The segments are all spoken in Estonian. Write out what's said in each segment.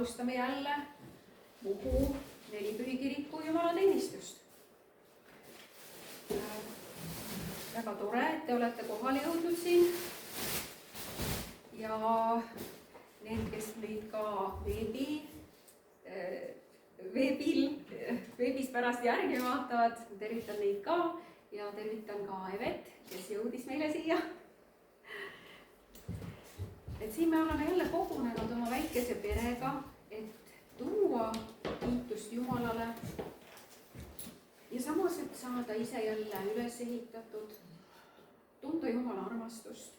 alustame jälle Muhu Nelipühi kiriku jumalateenistust. Väga tore, et te olete kohale jõudnud siin ja need, kes meid ka veebis pärast järgi vaatavad, tervitan neid ka ja tervitan ka Evet, kes jõudis meile siia. Et siin me oleme jälle kogunenud oma väikese perega, et tuua kiitust Jumalale ja samas, et saada ise jälle üles ehitatud, tunda Jumala armastust.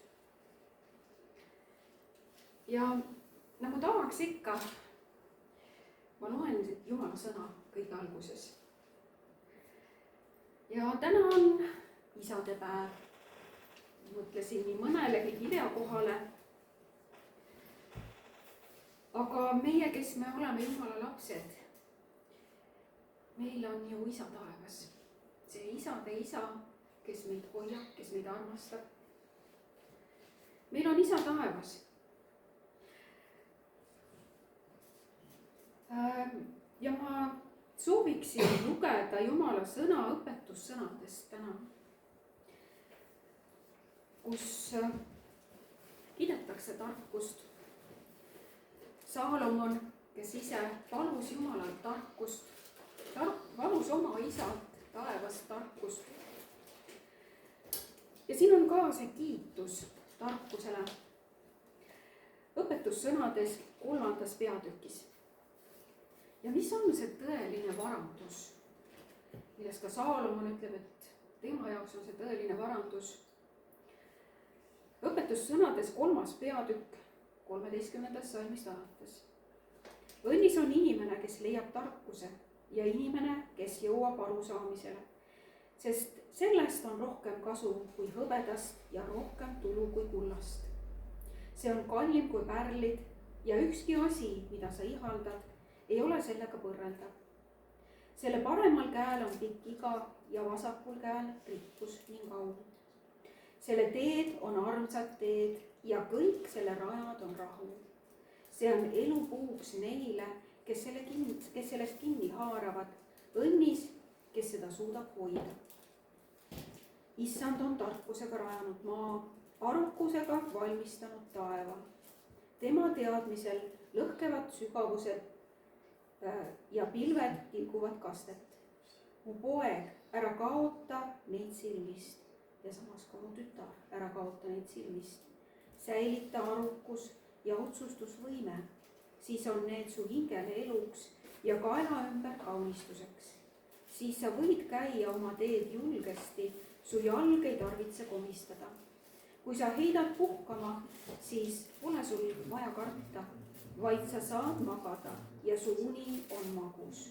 Ja nagu tavaks ikka, ma loen Jumala sõna kõige alguses. Ja täna on isadepäev. Mõtlesin nii mõnelegi kirjakohale. Aga meie, kes me oleme Jumala lapsed, meil on ju isa taevas. See isade isa, kes meid hoiab, kes meid armastab. Meil on isa taevas. Ja ma sooviksin lugeda Jumala sõna õpetussõnadest täna, kus kiidetakse tarkust. Saalomon, kes ise palus Jumalalt tarkust, palus oma isalt taevast tarkust. Ja siin on ka see kiitus tarkusele õpetussõnades 3. peatükis. Ja mis on see tõeline varandus, milles ka Saalomon ütleb, et tema jaoks on see tõeline varandus. Õpetussõnades 3. peatükk 13. salmist alates. Õnnis on inimene, kes leiab tarkuse ja inimene, kes jõuab arusaamisele, sest sellest on rohkem kasu kui hõbedast ja rohkem tulu kui kullast. See on kallim kui pärlid ja ükski asi, mida sa ihaldad, ei ole sellega põrreldav. Selle paremal käel on pikk iga ja vasakul käel rikkus ning au. Selle teed on armsad teed ja kõik selle rajad on rahu. See on elupuuks neile, kes sellest kinni haaravad, õnnis, kes seda suudab hoida. Issand on tarkusega rajanud maa, arukusega valmistanud taeva. Tema teadmisel lõhkevad sügavused ja pilved tilguvad kastet. Mu poeg, ära kaota neid silmist ja samas ka mu tütar, ära kaota neid silmist. Säilita arukus ja otsustusvõime, siis on need su hingele eluks ja kaela ümber kaunistuseks. Siis sa võid käia oma teed julgesti, su jalg ei tarvitse komistada. Kui sa heidad puhkama, siis pole sul vaja karta, vaid sa saad magada ja su uni on magus.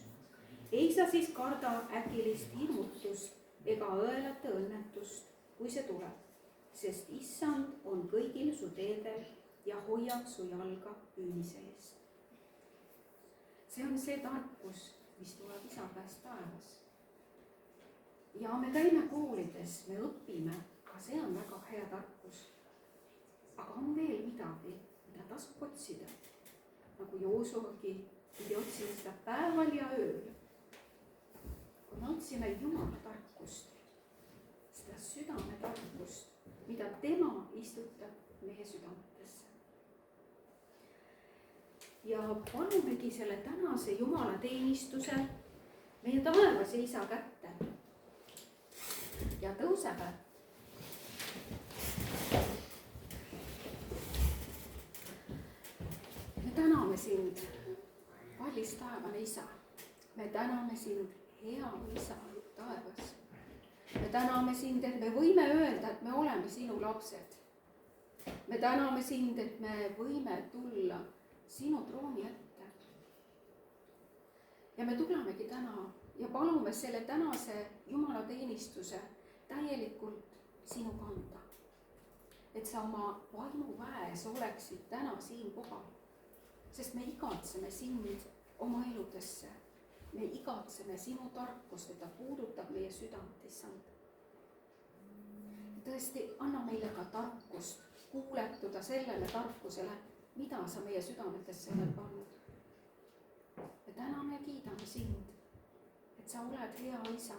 Ei sa siis karda äkilist hirmutust ega õelate õnnetust, kui see tuleb, sest Issand on kõigil su teedel ja hoiab su jalga püünise eest. See on see tarkus, mis tuleb isa käest taevas. Ja me käime koolides, me õpime, ka see on väga hea tarkus. Aga on veel midagi, mida tasub otsida. Nagu Joosuagi pidi otsima seda päeval ja ööl. Kui me otsime Jumala tarkust, seda südame tarkust, mida tema istutab meie südametesse. Ja palumegi selle tänase Jumala teenistuse meie taevase isa kätte. Ja tõusebe. Me täname sind, kallis taevane isa. Me täname sind, hea isa taevas. Me täname sind, et me võime öelda, et me oleme sinu lapsed. Me täname sind, et me võime tulla sinu trooni ette. Ja me tulemegi täna ja palume selle tänase Jumala teenistuse täielikult sinu kanda. Et sa oma vaimuväes oleksid täna siin kohal. Sest me igatseme sind oma eludesse. Me igatseme sinu tarkust, et ta puudutab meie südant, issand. Tõesti, anna meile ka tarkust kuuletuda sellele tarkusele, mida sa meie südametesse oled pannud. me täname ja kiidame sind, et sa oled hea isa,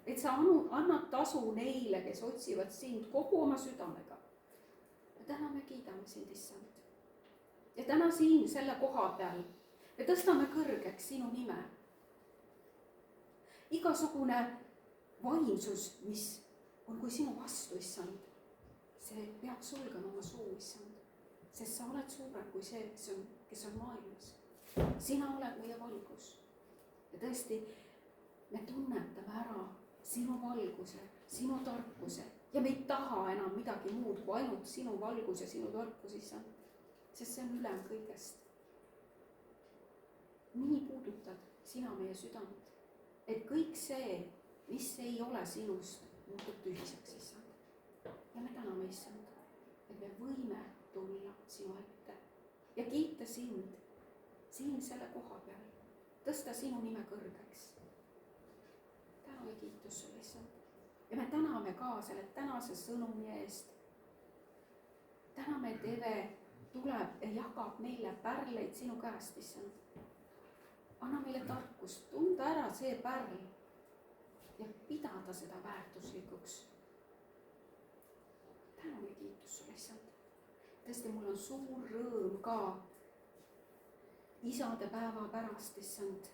et sa annad tasu neile, kes otsivad sind kogu oma südamega. me täname ja kiidame sind, issand. ja täna siin selle koha peal me tõstame kõrgeks sinu nime. igasugune vaimsus, mis on kui sinu vastu, issand, see peab sulgema oma suu, issand, sest sa oled suurem kui see, kes on maailmas. sina oled meie valgus. ja tõesti, me tunnetame ära sinu valguse, sinu tarkuse ja me ei taha enam midagi muud kui ainult sinu valgus ja sinu tarkus, issand, sest see on ülem kõigest. nii puudutad sina meie südant, et kõik see, mis ei ole sinust, muutub tühiseks, issand. ja me täname, issand, et me võime tulla sinu ette ja kiita sind siin selle koha peal, tõsta sinu nime kõrgeks. tänu ja kiitus sulle, issand. ja me täname ka selle tänase sõnumi eest. täname, et Eve tuleb ja jagab meile pärleid sinu käest, issand. anna meile tarkust tunda ära see pärl ja pidada seda väärtuslikuks. tänu ja kiitus sulle, issand. tõesti, mul on suur rõõm ka isade päeva pärast, issand,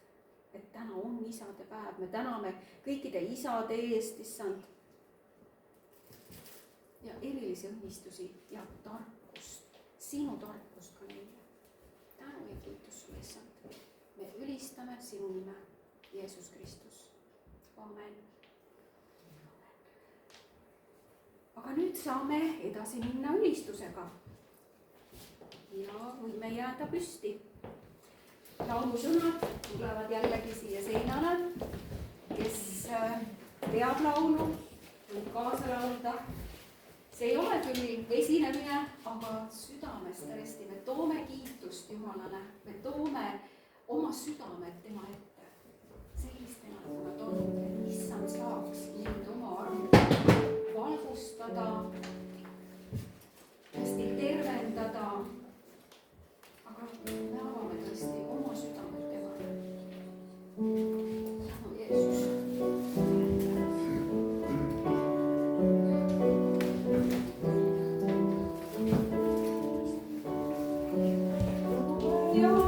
et täna on isade päev. me täname kõikide isade eest, issand. ja erilisi õnnistusi ja tarkust, sinu tarkust ka neile. tänu ja kiitus sulle, issand. me ülistame sinu nime, Jeesus Kristus. Amen. aga nüüd saame edasi minna ülistusega ja võime jääda püsti. laulusõnad tulevad jällegi siia seinale. kes teab laulu, võib kaasa laulda. see ei ole küll esinemine, aga südamest tõesti me toome kiitust Jumalale, me toome oma südamed tema ette. sellistena, kui nad on, et issand saaks mind oma armuga valgustada, hästi tervendada. aga me avame tõesti oma südamed temale. tänu, Jeesus. Tega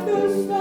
headus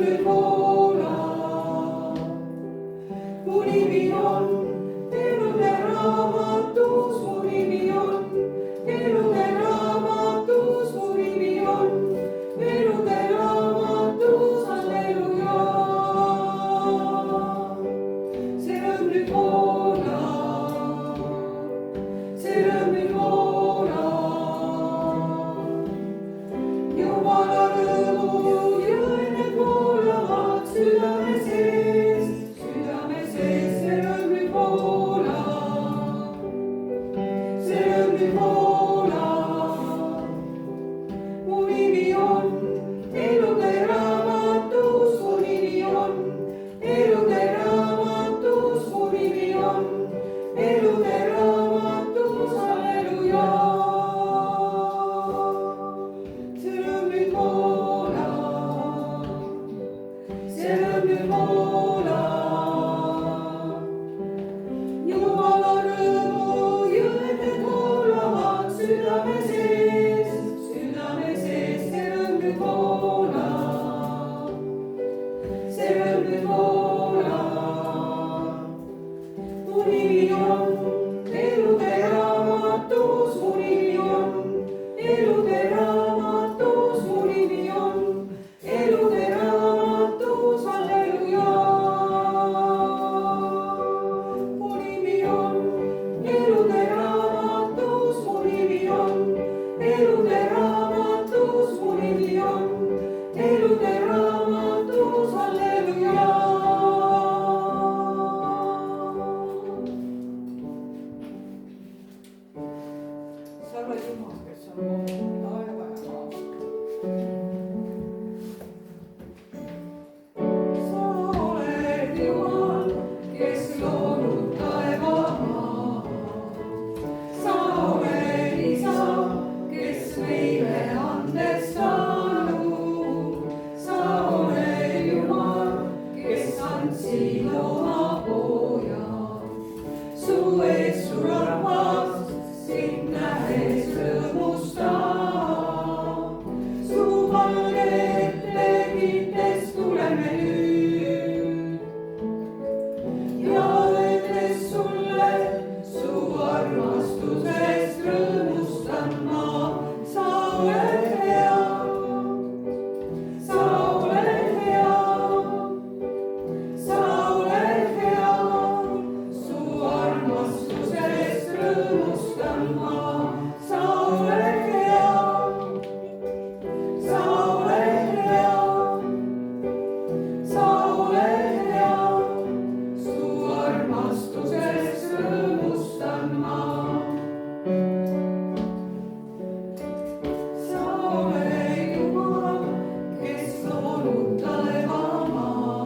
nüüd voola. Mu nimi on elude raamatus, mu nimi on elude raamatus, mu nimi on elude raamatus, halleluja. See rõõm nüüd voola, see rõõm nüüd voola. Jumala rõõmu jõed voolavad südame sees, see rõõm nüüd voola, see rõõm nüüd voola. Mu nimi on elude raamatus, mu nimi on elude raamatus, mu nimi on elude raamatus, halleluja. See rõõm nüüd voola, see rõõm nüüd voola. Jumala rõõmu jõed voolavad südame sees, see rõõm nüüd voola, see rõõm nüüd voola. Mu nimi on elude raamatus, mu nimi on elude raamatus, mu nimi on elude raamatus, halleluja. Mu nimi on elude raamatus, mu nimi on elude raamatus, mu nimi on elude raamatus, halleluja. Sa oled Jumal, kes on loonud taeva ja maa. Sa oled Jumal, kes loonud taeva maa. Sa oled Isa, kes meile andestanud. Sa oled Jumal, kes andsid oma poja. Su ees su rahvas sind nähes rõõmustab. Su valge ette kiites tuleme nüüd ja öeldes sulle su armastusest rõõmustan ma. Sa oled hea, sa oled hea, sa oled hea, su armastusest rõõmustan ma. Sa oled hea, sa oled hea, sa oled hea, su armastusest rõõmustan ma. Sa oled Jumal, kes loonud taeva maa.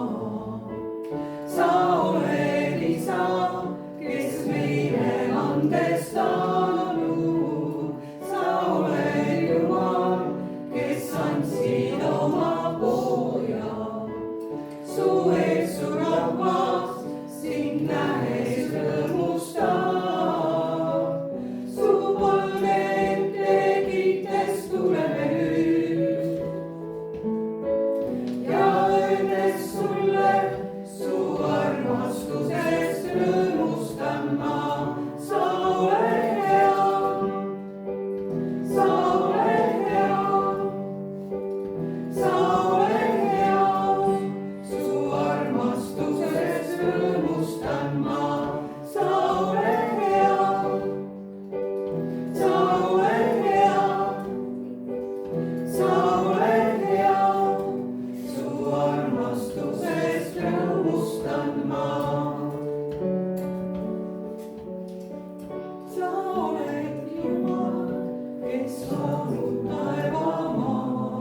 Sa oled Isa, kes meile andestanud. Sa oled Jumal, kes andsid oma poja. Su ees su rahvas sind nähes rõõmustab. Su valge ette kiites tuleme nüüd ja öeldes sulle su armastusest rõõmustan ma. Sa oled hea, sa oled hea, sa oled hea, su armastusest rõõmustan ma. Sa oled hea, sa oled hea, sa oled hea, su armastusest rõõmustan ma. Sa oled Jumal, kes loonud taeva maa.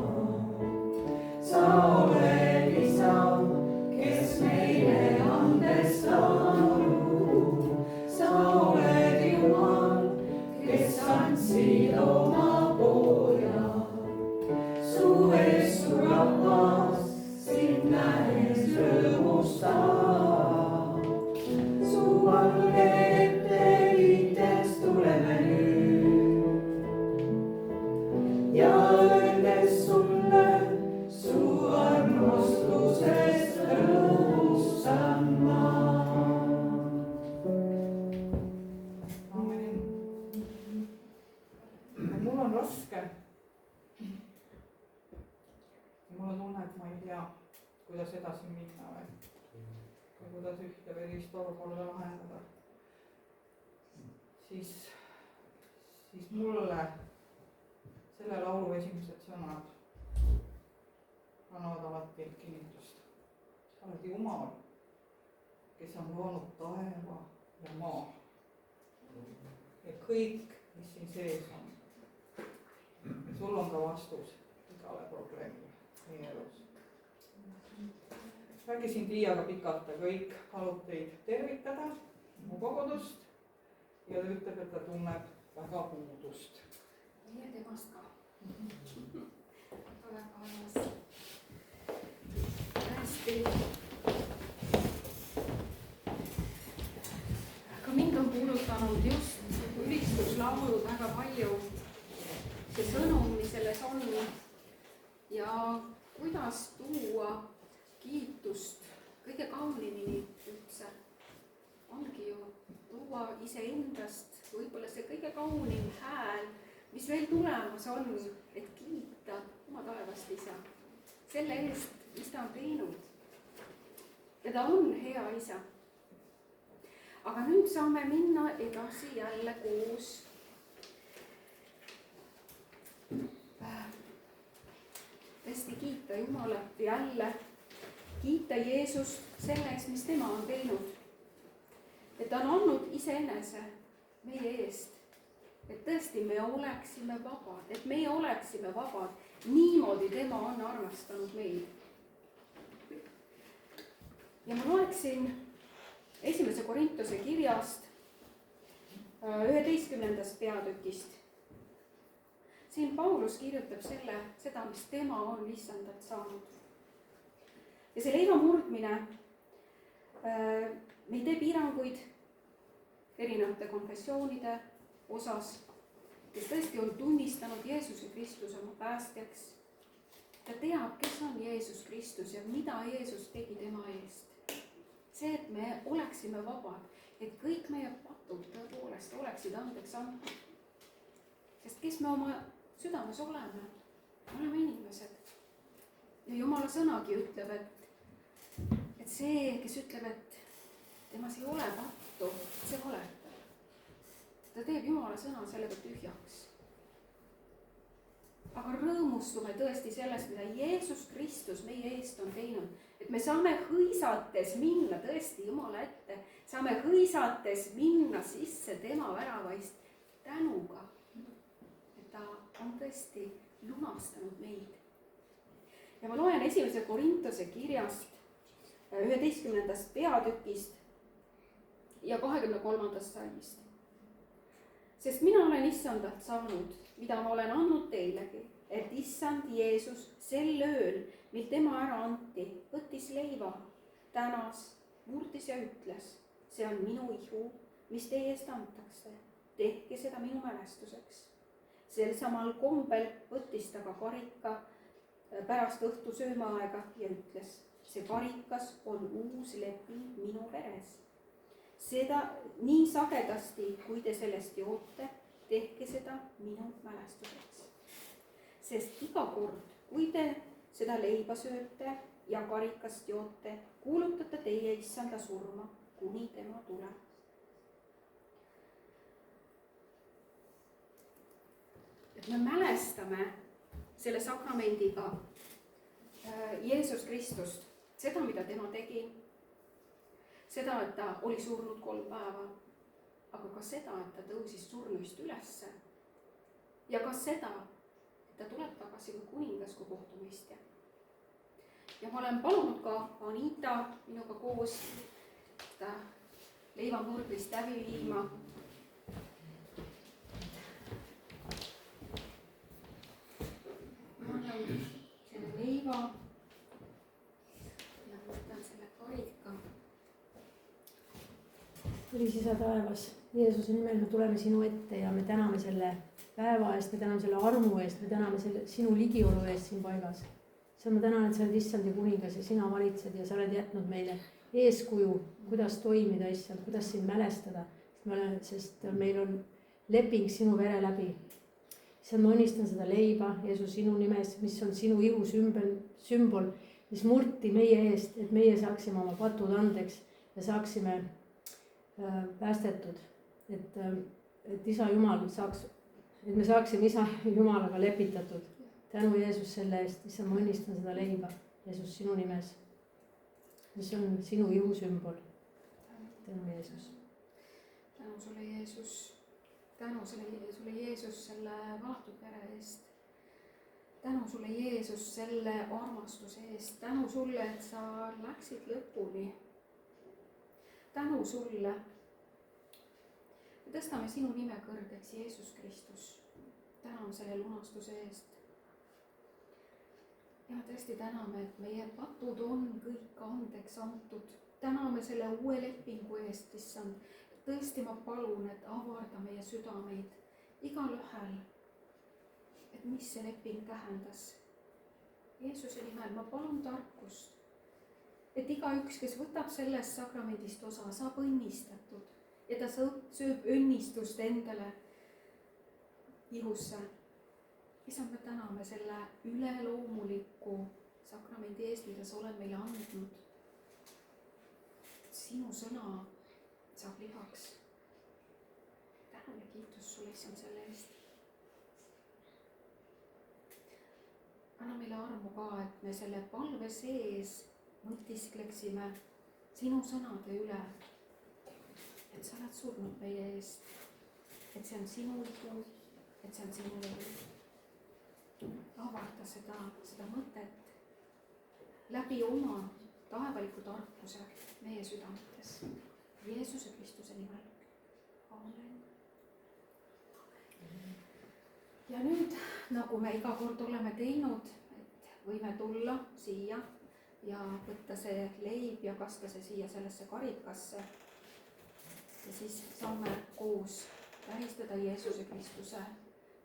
Sa oled Isa, kes meile andestanud. Sa oled Jumal, kes andsid oma poja. Su ees su rahvas sind nähes rõõmustab. Su valge ette kiites tuleme nüüd ja öeldes sulle su armastus kuidas edasi minna või kuidas ühte või teist olukorda lahendada, siis mulle selle laulu esimesed sõnad annavad alati kinnitust. sa oled Jumal, kes on loonud taeva ja maa ja kõik, mis siin sees on. sul on ka vastus igale probleemile meie elus. rääkisin Tiiaga pikalt ja kõik palub teid tervitada mu kogudust ja ta ütleb, et ta tunneb väga puudust. meie temast ka. väga armas. hästi. ka mind on puudutanud just ülistuslaulu väga palju. see sõnum, mis selles on ja kuidas tuua kiitust kõige kaunimini üldse, ongi ju tuua iseendast võib-olla see kõige kaunim hääl, mis veel tulemas on, et kiita oma taevast isa selle eest, mis ta on teinud. ja ta on hea isa. aga nüüd saame minna edasi jälle koos tõesti kiita Jumalat jälle, kiita Jeesust selle eest, mis tema on teinud. et ta on andnud iseenese meie eest, et tõesti me oleksime vabad, et meie oleksime vabad. niimoodi tema on armastanud meid. ja ma loeksin 1. Korintuse kirjast 11. peatükist. siin Paulus kirjutab seda, mis tema on issandalt saanud. ja see leiva murdmine, me ei tee piiranguid erinevate konfessioonide osas, kes tõesti on tunnistanud Jeesuse Kristuse oma päästjaks. ta teab, kes on Jeesus Kristus ja mida Jeesus tegi tema eest. see, et me oleksime vabad, et kõik meie patud tõepoolest oleksid andeks antud. sest kes me oma südames oleme inimesed. ja Jumala sõnagi ütleb, et see, kes ütleb, et temas ei ole pattu, see valetab. ta teeb Jumala sõna sellega tühjaks. aga rõõmustume tõesti sellest, mida Jeesus Kristus meie eest on teinud, et me saame hõisates minna tõesti Jumala ette, saame hõisates minna sisse tema väravaist tänuga, et ta on tõesti lunastanud meid. ja ma loen 1. Korintuse kirjast 11. peatükist ja 23. salmist. sest mina olen issandalt saanud, mida ma olen andnud teilegi, et issand Jeesus sel ööl, mil tema ära anti, võttis leiva, tänas, murdis ja ütles, see on minu ihu, mis teie eest antakse, tehke seda minu mälestuseks. sel samal kombel võttis ta ka karika pärast õhtusöömaaega ja ütles, see karikas on uus leping minu veres. seda nii sagedasti, kui te sellest joote, tehke seda minu mälestuseks. sest iga kord, kui te seda leiba sööte ja karikast joote, kuulutate teie issanda surma, kuni tema tuleb. et me mälestame selle sakramendiga Jeesus Kristust, seda, mida tema tegi, seda, et ta oli surnud 3 päeva, aga ka seda, et ta tõusis surnuist ülesse ja ka seda, et ta tuleb tagasi kui kuningas, kui kohtumõistja. ja ma olen palunud ka Anita minuga koos seda leivamurdlist läbi viima. ma annan selle leiva ja võtan selle karika. Õilis isa taevas, Jeesuse nimel me tuleme sinu ette ja me täname selle päeva eest, me täname selle armu eest, me täname selle sinu ligiolu eest siin paigas. ma tänan, et sa oled issand ja kuningas ja sina valitsed ja sa oled jätnud meile eeskuju, kuidas toimida, issand, kuidas sind mälestada, sest meil on leping sinu vere läbi. issand, ma õnnistan seda leiba, Jeesus, sinu nimes, mis on sinu ihu sümbol, mis murti meie eest, et meie saaksime oma patud andeks ja saaksime päästetud. Et Isa Jumal saaks, et me saaksime Isa Jumalaga lepitatud. tänu Jeesus selle eest, issand, ma õnnistan seda leiba, Jeesus, sinu nimes, mis on sinu jõu sümbol. tänu Jeesus. tänu sulle, Jeesus. tänu sulle, Jeesus, selle valatud vere eest. tänu sulle, Jeesus, selle armastuse eest. tänu sulle, et sa läksid lõpuni. tänu sulle. me tõstame sinu nime kõrgeks, Jeesus Kristus. täname selle lunastuse eest. ja tõesti täname, et meie patud on kõik andeks antud. täname selle uue lepingu eest, issand. tõesti, ma palun, et avarda meie südameid igalühel, et mis see leping tähendas. Jeesuse nimel ma palun tarkust, et igaüks, kes võtab sellest sakramendist osa, saab õnnistatud ja ta sööb õnnistust endale ihusse. issand, me täname selle üleloomuliku sakramendi eest, mida sa oled meile andnud. sinu sõna saab lihaks. tänu ja kiitus sulle, issand, selle eest. anna meile armu ka, et me selle palve sees mõtiskleksime sinu sõnade üle. et sa oled surnud meie eest, et see on sinu ihu, et see on sinu elu. avarda seda mõtet läbi oma taevaliku tarkuse meie südametes. Jeesuse Kristuse nimel. Amen. ja nüüd, nagu me iga kord oleme teinud, et võime tulla siia ja võtta see leib ja kasta see siia sellesse karikasse. ja siis saame koos tähistada Jeesuse Kristuse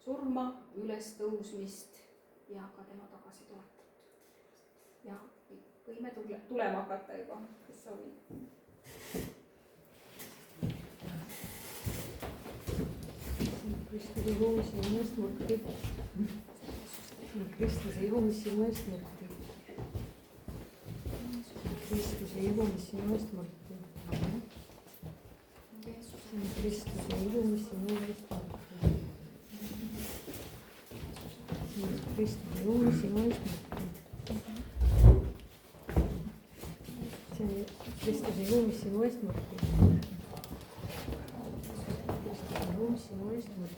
surma, ülestõusmist ja ka tema tagasitulekut. ja võime tulema hakata juba, kes soovib. Kristuse ihu, mis sinu eest murti. Kristuse ihu, mis sinu eest murti. Kristuse ihu, mis sinu eest murti. Kristuse ihu, mis sinu eest murti. Kristuse ihu, mis sinu eest murti. Kristuse ihu, mis sinu eest murti. Sinu eest murti.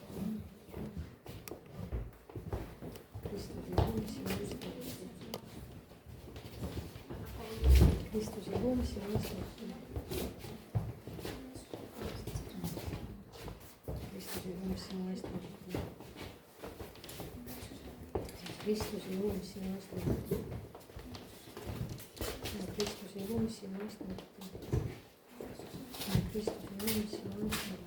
Kristuse ihu, mis sinu eest murti. Kristuse ihu, mis sinu eest murti. Kristuse ihu, mis sinu eest murti. Kristuse ihu, mis sinu eest murti. Kristuse ihu, mis sinu eest murti. Kristuse ihu, mis sinu eest murti.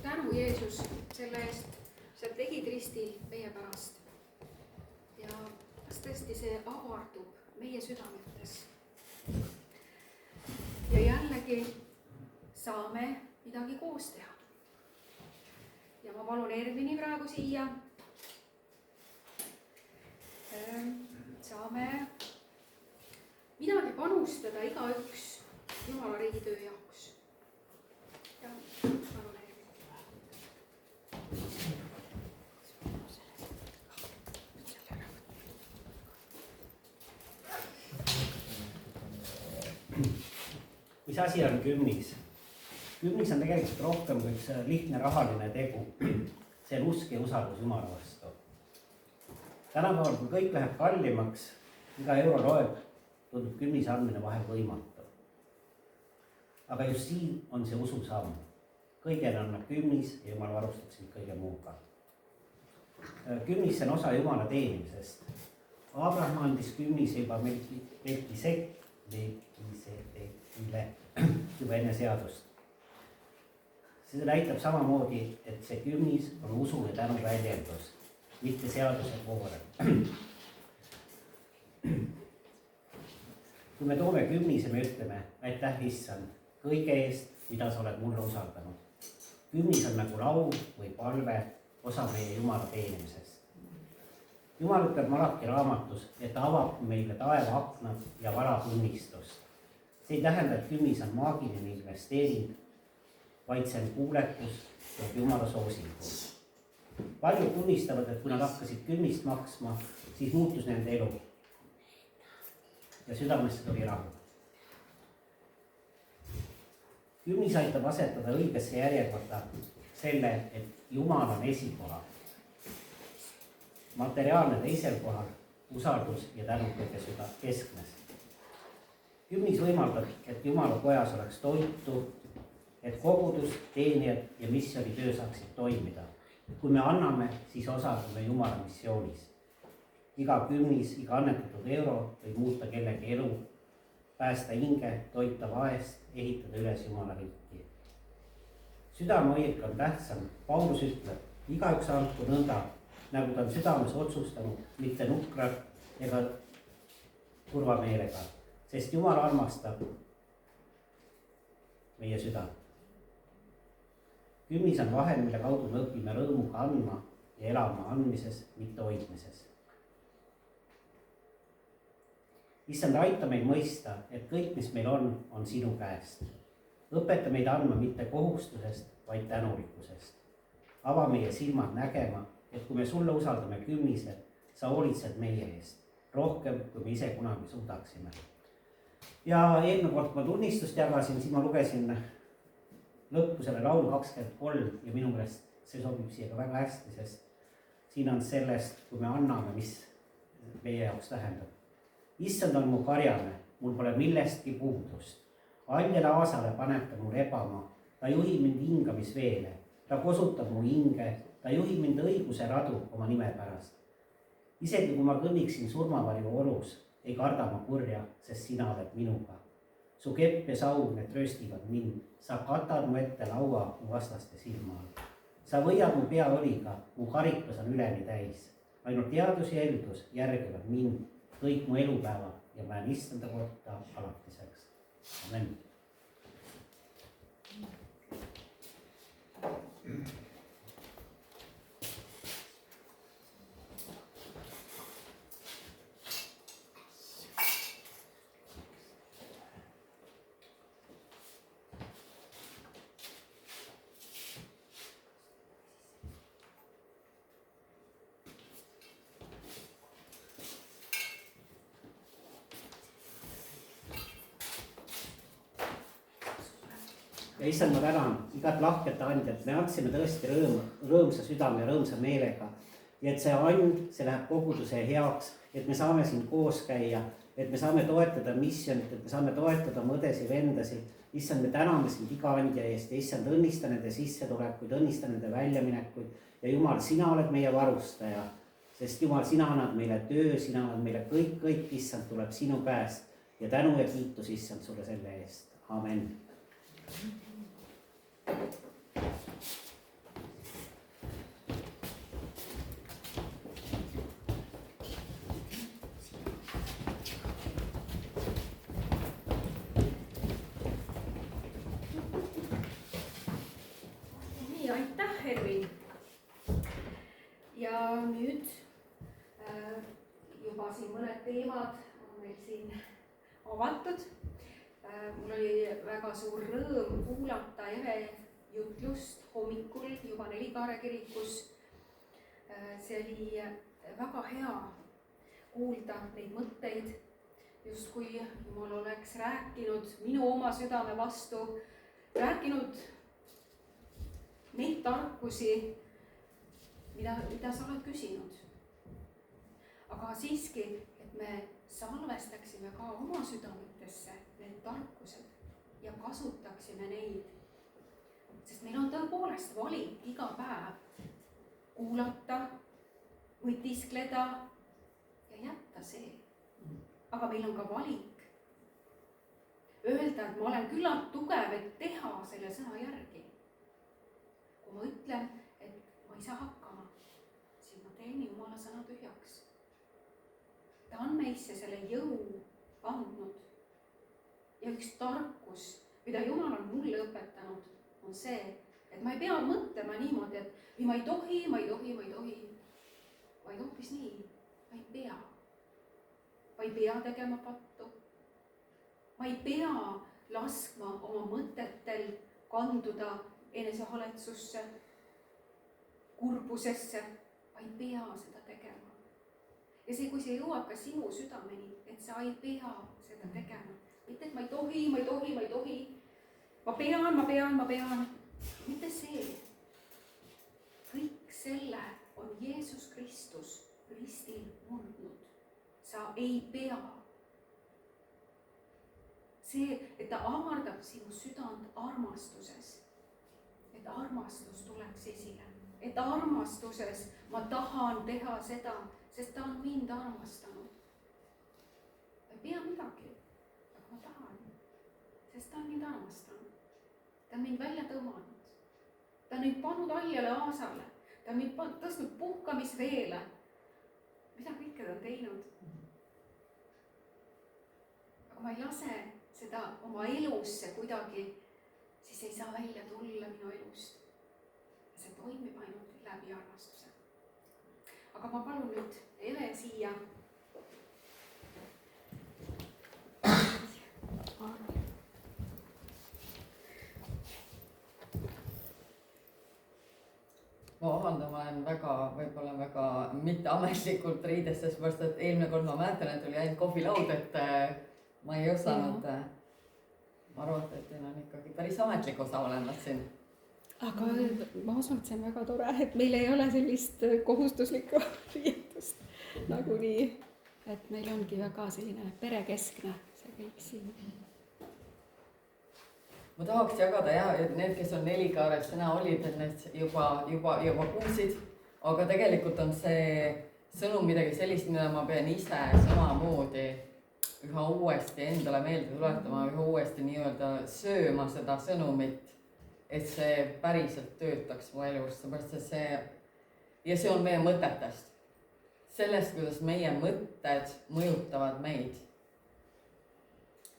tänu Jeesus selle eest, sa tegid ristil meie pärast. ja kas tõesti see avardub meie südametes. ja jällegi saame midagi koos teha. ja ma palun Ervini praegu siia. saame midagi panustada igaüks Jumala riigi töö jaoks. ja palun. mis asi on kümnis? Kümnis on tegelikult rohkem kui üks lihtne rahaline tegu. see on usk ja usaldus Jumala vastu. tänapäeval, kui kõik läheb kallimaks, iga euro loeb, tundub kümnise andmine vahel võimatu. aga just siin on see ususamm. kõigele annab kümnis ja Jumal varustab sind kõige muuga. Kümnis on osa Jumala teenimisest. Abraham andis kümnise juba Melkisedekile juba enne seadust. See näitab samamoodi, et see kümnis on usu ja tänu väljendus, mitte seaduse koorem. Kui me toome kümnise, me ütleme, aitäh issand kõige eest, mida sa oled mulle usaldanud. Kümnis on nagu laul või palve, osa meie Jumala teenimisest. Jumal ütleb Malaki raamatus, et avab meile taeva aknad ja varab õnnistust. See ei tähenda, et kümnis on maagiline investeering, vaid see on kuulekus ja Jumala soosingu. Paljud tunnistavad, et kui nad hakkasid kümnist maksma, siis muutus nende elu. Ja südamesse tuli rahu. Kümnis aitab asetada õigesse järjekorda selle, et Jumal on esikohal. Materiaalne teisel kohal, usaldus ja tänu kõige süda keskmes. Kümnis võimaldab, et Jumala kojas oleks toitu, et kogudus, teenijad ja missionitöö saaksid toimida. Kui me anname, siis osaleme Jumala missioonis. Iga kümnis, iga annetatud euro võib muuta kellegi elu, päästa hinge, toita vaest, ehitada üles Jumala riiki. Südamehoiak on tähtsam. Paulus ütleb, igaüks andku nõnda, nagu ta on südames otsustanud, mitte nukralt ega kurva meelega, sest Jumal armastab meie süda. Kümnis on vahend, mille kaudu me õpime rõõmuga andma ja elama andmises, mitte hoidmises. Issand, aita meid mõista, et kõik, mis meil on sinu käest. Õpeta meid andma mitte kohustusest, vaid tänulikkusest. Ava meie silmad nägema, et kui me sulle usaldame kümnise, sa hoolitsed meie eest. Rohkem, kui me ise kunagi suudaksime. Ja eelmine kord ma tunnistust jagasin, siis ma lugesin lõppu selle laulu 23 ja minu meelest see sobib siia ka väga hästi, sest siin on sellest, kui me anname, mis meie jaoks tähendab. Issand on mu karjane, mul pole millestki puudust. Anjele Aasale paneb ta mul ebama, ta juhib mind hingamisveele, ta kosutab mu hinge, ta juhib mind õiguse radu oma nime pärast. Isegi kui ma kõnniksin surmavarju orus, ei karda ma kurja, sest sina oled minuga. Su kepp ja saun, need rööstivad mind, sa katad mu ette laua mu vastaste silma all. Sa võiad mu pea õliga, mu karikas on üleni täis. Ainult teadus ja eeldus järgivad mind kõik mu elupäevad ja ma jään issanda kohta alatiseks. Amen. Ja issand, ma tänan igat lahket andjat, me andsime tõesti rõõmsa südame ja rõõmsa meelega. Ja et see and, see läheb koguduse heaks, et me saame siin koos käia, et me saame toetada missionit, et me saame toetada mõdesi, vendasi. Issand, me täname sind iga andja eest ja issand, õnnista nende sissetulekuid, õnnista nende väljaminekuid. Ja Jumal, sina oled meie varustaja, sest Jumal, sina annad meile töö, sina annad meile kõik, issand, tuleb sinu käest. Ja tänu ja kiitus, issand, sulle selle eest. Amen. Nii, aitäh, Ervin. Ja nüüd juba siin mõned teemad on meil siin avatud. Mul oli väga suur rõõm kuulata Eve jutlust hommikul juba Nelikaare kirikus. See oli väga hea kuulda neid mõtteid, justkui Jumal oleks rääkinud minu oma südame vastu, rääkinud neid tarkusi, mida sa oled küsinud. Aga siiski, et me salvestaksime ka oma südametesse need tarkused ja kasutaksime neid. sest meil on tõepoolest valik iga päev kuulata, mõtiskleda ja jätta see. aga meil on ka valik öelda, et ma olen küllalt tugev, et teha selle sõna järgi. kui ma ütlen, et ma ei saa hakkama, siis ma teen Jumala sõna tühjaks. ta on meisse selle jõu andnud. ja üks tarkus, mida Jumal on mulle õpetanud, on see, et ma ei pea mõtlema niimoodi, et ma ei tohi, vaid hoopis nii, ma ei pea. ma ei pea tegema pattu. ma ei pea laskma oma mõtetel kanduda enesehaletsusse, kurbusesse, ma ei pea seda tegema. ja see, kui see jõuab ka sinu südameni, et sa ei pea seda tegema, mitte et ma ei tohi, ma pean, mitte see. kõik selle on Jeesus Kristus ristil murdnud. sa ei pea. see, et ta avardab sinu südant armastuses, et armastus tuleks esile, et armastuses ma tahan teha seda, sest ta on mind armastanud. ta ei pea midagi, aga ma tahan, sest ta on mind armastanud. ta on mind välja tõmmanud. ta on mind pannud haljale aasale, ta on mind tõstnud puhkamisveele. mida kõike ta on teinud. aga ma ei lase seda oma elusse kuidagi, siis ei saa välja tulla minu elust. ja see toimib ainult läbi armastuse. aga ma palun nüüd Eve siia. ma vabandan, ma olen võib-olla väga mitteametlikult riides, sest et eelmine kord ma mäletan, et oli ainult kohvilaud, et ma ei osanud. ma arvan, et teil on ikkagi päris ametlik osa olemas siin. aga ma usun, et see on väga tore, et meil ei ole sellist kohustuslikku riietust nagunii, et meil ongi väga selline perekeskne see kõik siin. ma tahaks jagada et need, kes on Nelikaares täna olid, et need juba kuulsid, aga tegelikult on see sõnum midagi sellist, mida ma pean ise samamoodi üha uuesti endale meelde tuletama, üha uuesti nii-öelda sööma seda sõnumit, et see päriselt töötaks mu elus, seepärast et see on meie mõtetest. sellest, kuidas meie mõtted mõjutavad meid.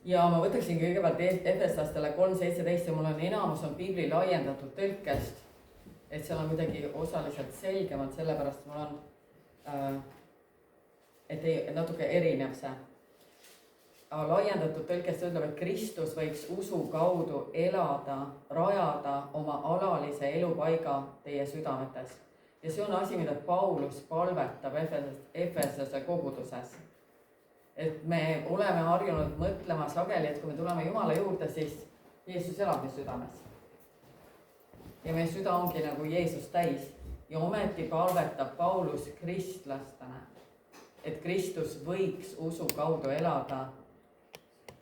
Ja ma võtaksin kõigepealt Efeslastele 3:17 ja mul on enamus on piibli laiendatud tõlkest, et seal on midagi osaliselt selgemalt, sellepärast mul on, et natuke erinev see. Laiendatud tõlkest ütleb, et Kristus võiks usu kaudu elada, rajada oma alalise elupaiga teie südametes. Ja see on asi, mida Paulus palvetab Efesose koguduses. Et me oleme harjunud mõtlema sageli, et kui me tuleme Jumala juurde, siis Jeesus elab meie südames. Ja meie süda ongi nagu Jeesus täis. Ja ometi palvetab Paulus kristlastena, et Kristus võiks usu kaudu elada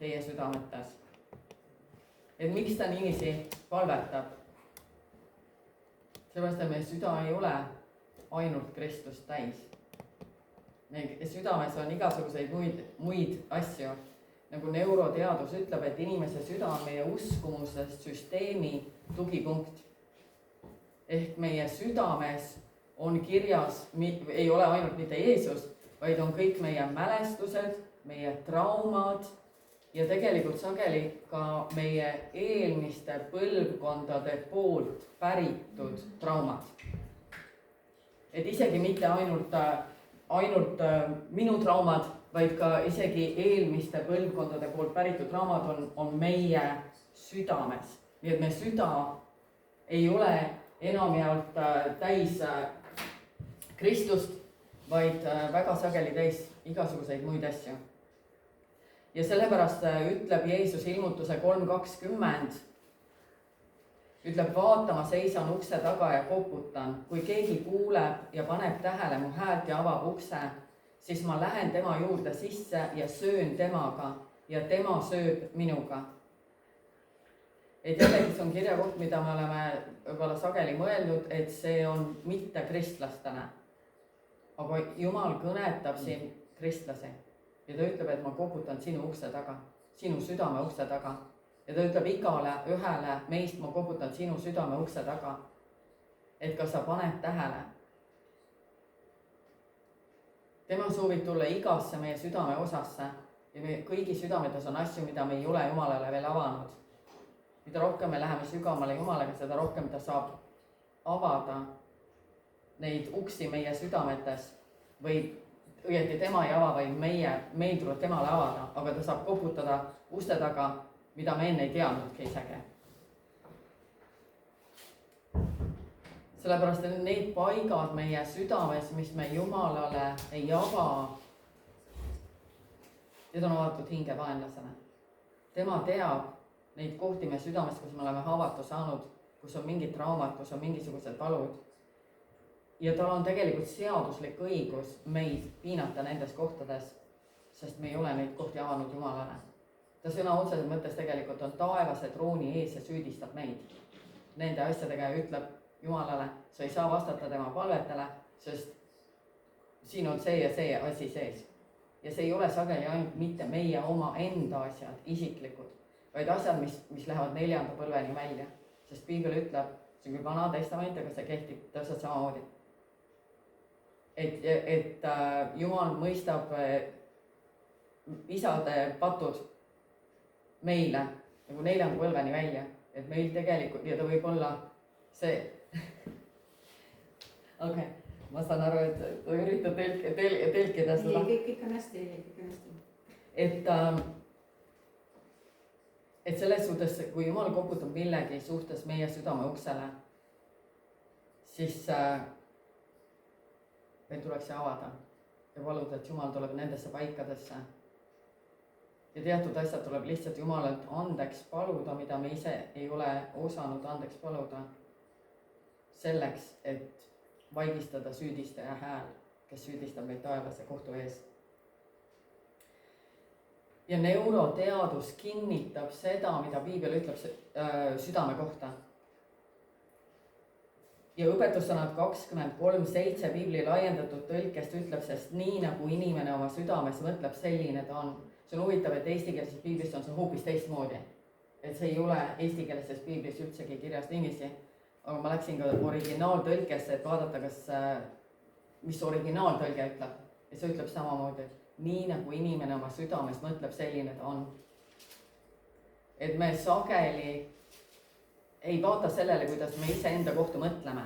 teie südametes. Et miks ta niiviisi palvetab? Seepärast, et meie süda ei ole ainult Kristust täis. Meie südames on igasuguseid muid asju. Nagu neuroteadus ütleb, et inimese süda on meie uskumusest süsteemi tugipunkt. Ehk meie südames on kirjas, ei ole ainult mitte Jeesus, vaid on kõik meie mälestused, meie traumad ja tegelikult sageli ka meie eelmiste põlvkondade poolt päritud traumad. Et isegi mitte ainult minu traumad, vaid ka isegi eelmiste põlvkondade poolt päritud traumad on meie südames. Nii et meie süda ei ole enamjaolt täis Kristust, vaid väga sageli täis igasuguseid muid asju. Ja sellepärast ütleb Jeesus ilmutuse 3:20, ütleb, vaata, ma seisan ukse taga ja koputan. Kui keegi kuuleb ja paneb tähele mu häält ja avab ukse, siis ma lähen tema juurde sisse ja söön temaga ja tema sööb minuga. et jällegi see on kirjakoht, mida me oleme võib-olla sageli mõelnud, et see on mitte kristlastele. aga Jumal kõnetab siin kristlasi ja ta ütleb, et ma koputan sinu ukse taga, sinu südame ukse taga. ja ta ütleb igale ühele meist, ma koputan sinu südame ukse taga. et kas sa paned tähele. tema soovib tulla igasse meie südame osasse ja meie kõigi südametes on asju, mida me ei ole Jumalale veel avanud. mida rohkem me läheme sügavamale Jumalaga, seda rohkem ta saab avada neid uksi meie südametes või õieti tema ei ava, vaid meil tuleb temale avada, aga ta saab koputada uste taga, mida me enne ei teadnudki isegi. sellepärast, et need paigad meie südames, mis me Jumalale ei ava, need on avatud hinge vaenlasele. tema teab neid kohti meie südames, kus me oleme haavatu saanud, kus on mingid traumad, kus on mingisugused valud. ja tal on tegelikult seaduslik õigus meid piinata nendes kohtades, sest me ei ole neid kohti avanud Jumalale. ta sõna otseses mõttes tegelikult on taevase trooni ees ja süüdistab meid nende asjadega ja ütleb Jumalale, sa ei saa vastata tema palvetele, sest siin on see ja see asi sees. ja see ei ole sageli ainult mitte meie oma enda asjad, isiklikud, vaid asjad, mis lähevad 4. põlveni välja. sest piibel ütleb, see on küll Vana Testament, aga see kehtib täpselt samamoodi. et Jumal mõistab isade patud meile nagu 4. põlveni välja, et meil tegelikult, ja ta võib olla see okei, ma saan aru, et ta üritab telkida seda. Kõik on hästi, kõik on hästi. Et selles suhtes, kui Jumal koputab millegi suhtes meie südame uksele, siis meil tuleks see avada ja paluda, et Jumal tuleb nendesse paikadesse. ja teatud asjad tuleb lihtsalt Jumalalt andeks paluda, mida me ise ei ole osanud andeks paluda. selleks, et vaigistada süüdistaja hääl, kes süüdistab meid taevase kohtu ees. ja neuroteadus kinnitab seda, mida piibel ütleb südame kohta. ja õpetussõnad 23:7 piibli laiendatud tõlkest ütleb, sest nii nagu inimene oma südames mõtleb, selline ta on. see on huvitav, et eestikeelses piiblis on see hoopis teistmoodi. et see ei ole eestikeelses piiblis üldsegi kirjas niiviisi. aga ma läksin ka originaaltõlkesse, et vaadata, mis originaaltõlge ütleb. ja see ütleb samamoodi, nii nagu inimene oma südames mõtleb, selline ta on. et me sageli ei vaata sellele, kuidas me iseenda kohta mõtleme.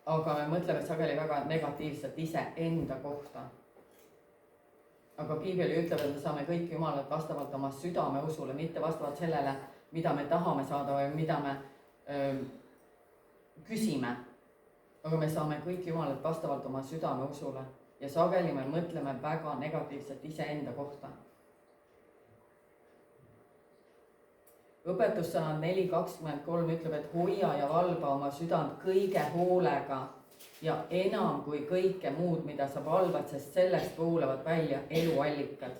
aga me mõtleme sageli väga negatiivselt iseenda kohta. aga piibel ütleb, et me saame kõik Jumalat vastavalt oma südame usule, mitte vastavalt sellele, mida me tahame saada või mida me küsime. aga me saame kõik Jumalat vastavalt oma südame usule ja sageli me mõtleme väga negatiivselt iseenda kohta. õpetussõnad 4:23 ütleb, et hoia ja valva oma südant kõige hoolega ja enam kui kõike muud, mida sa valvad, sest sellest voolevad välja eluallikad.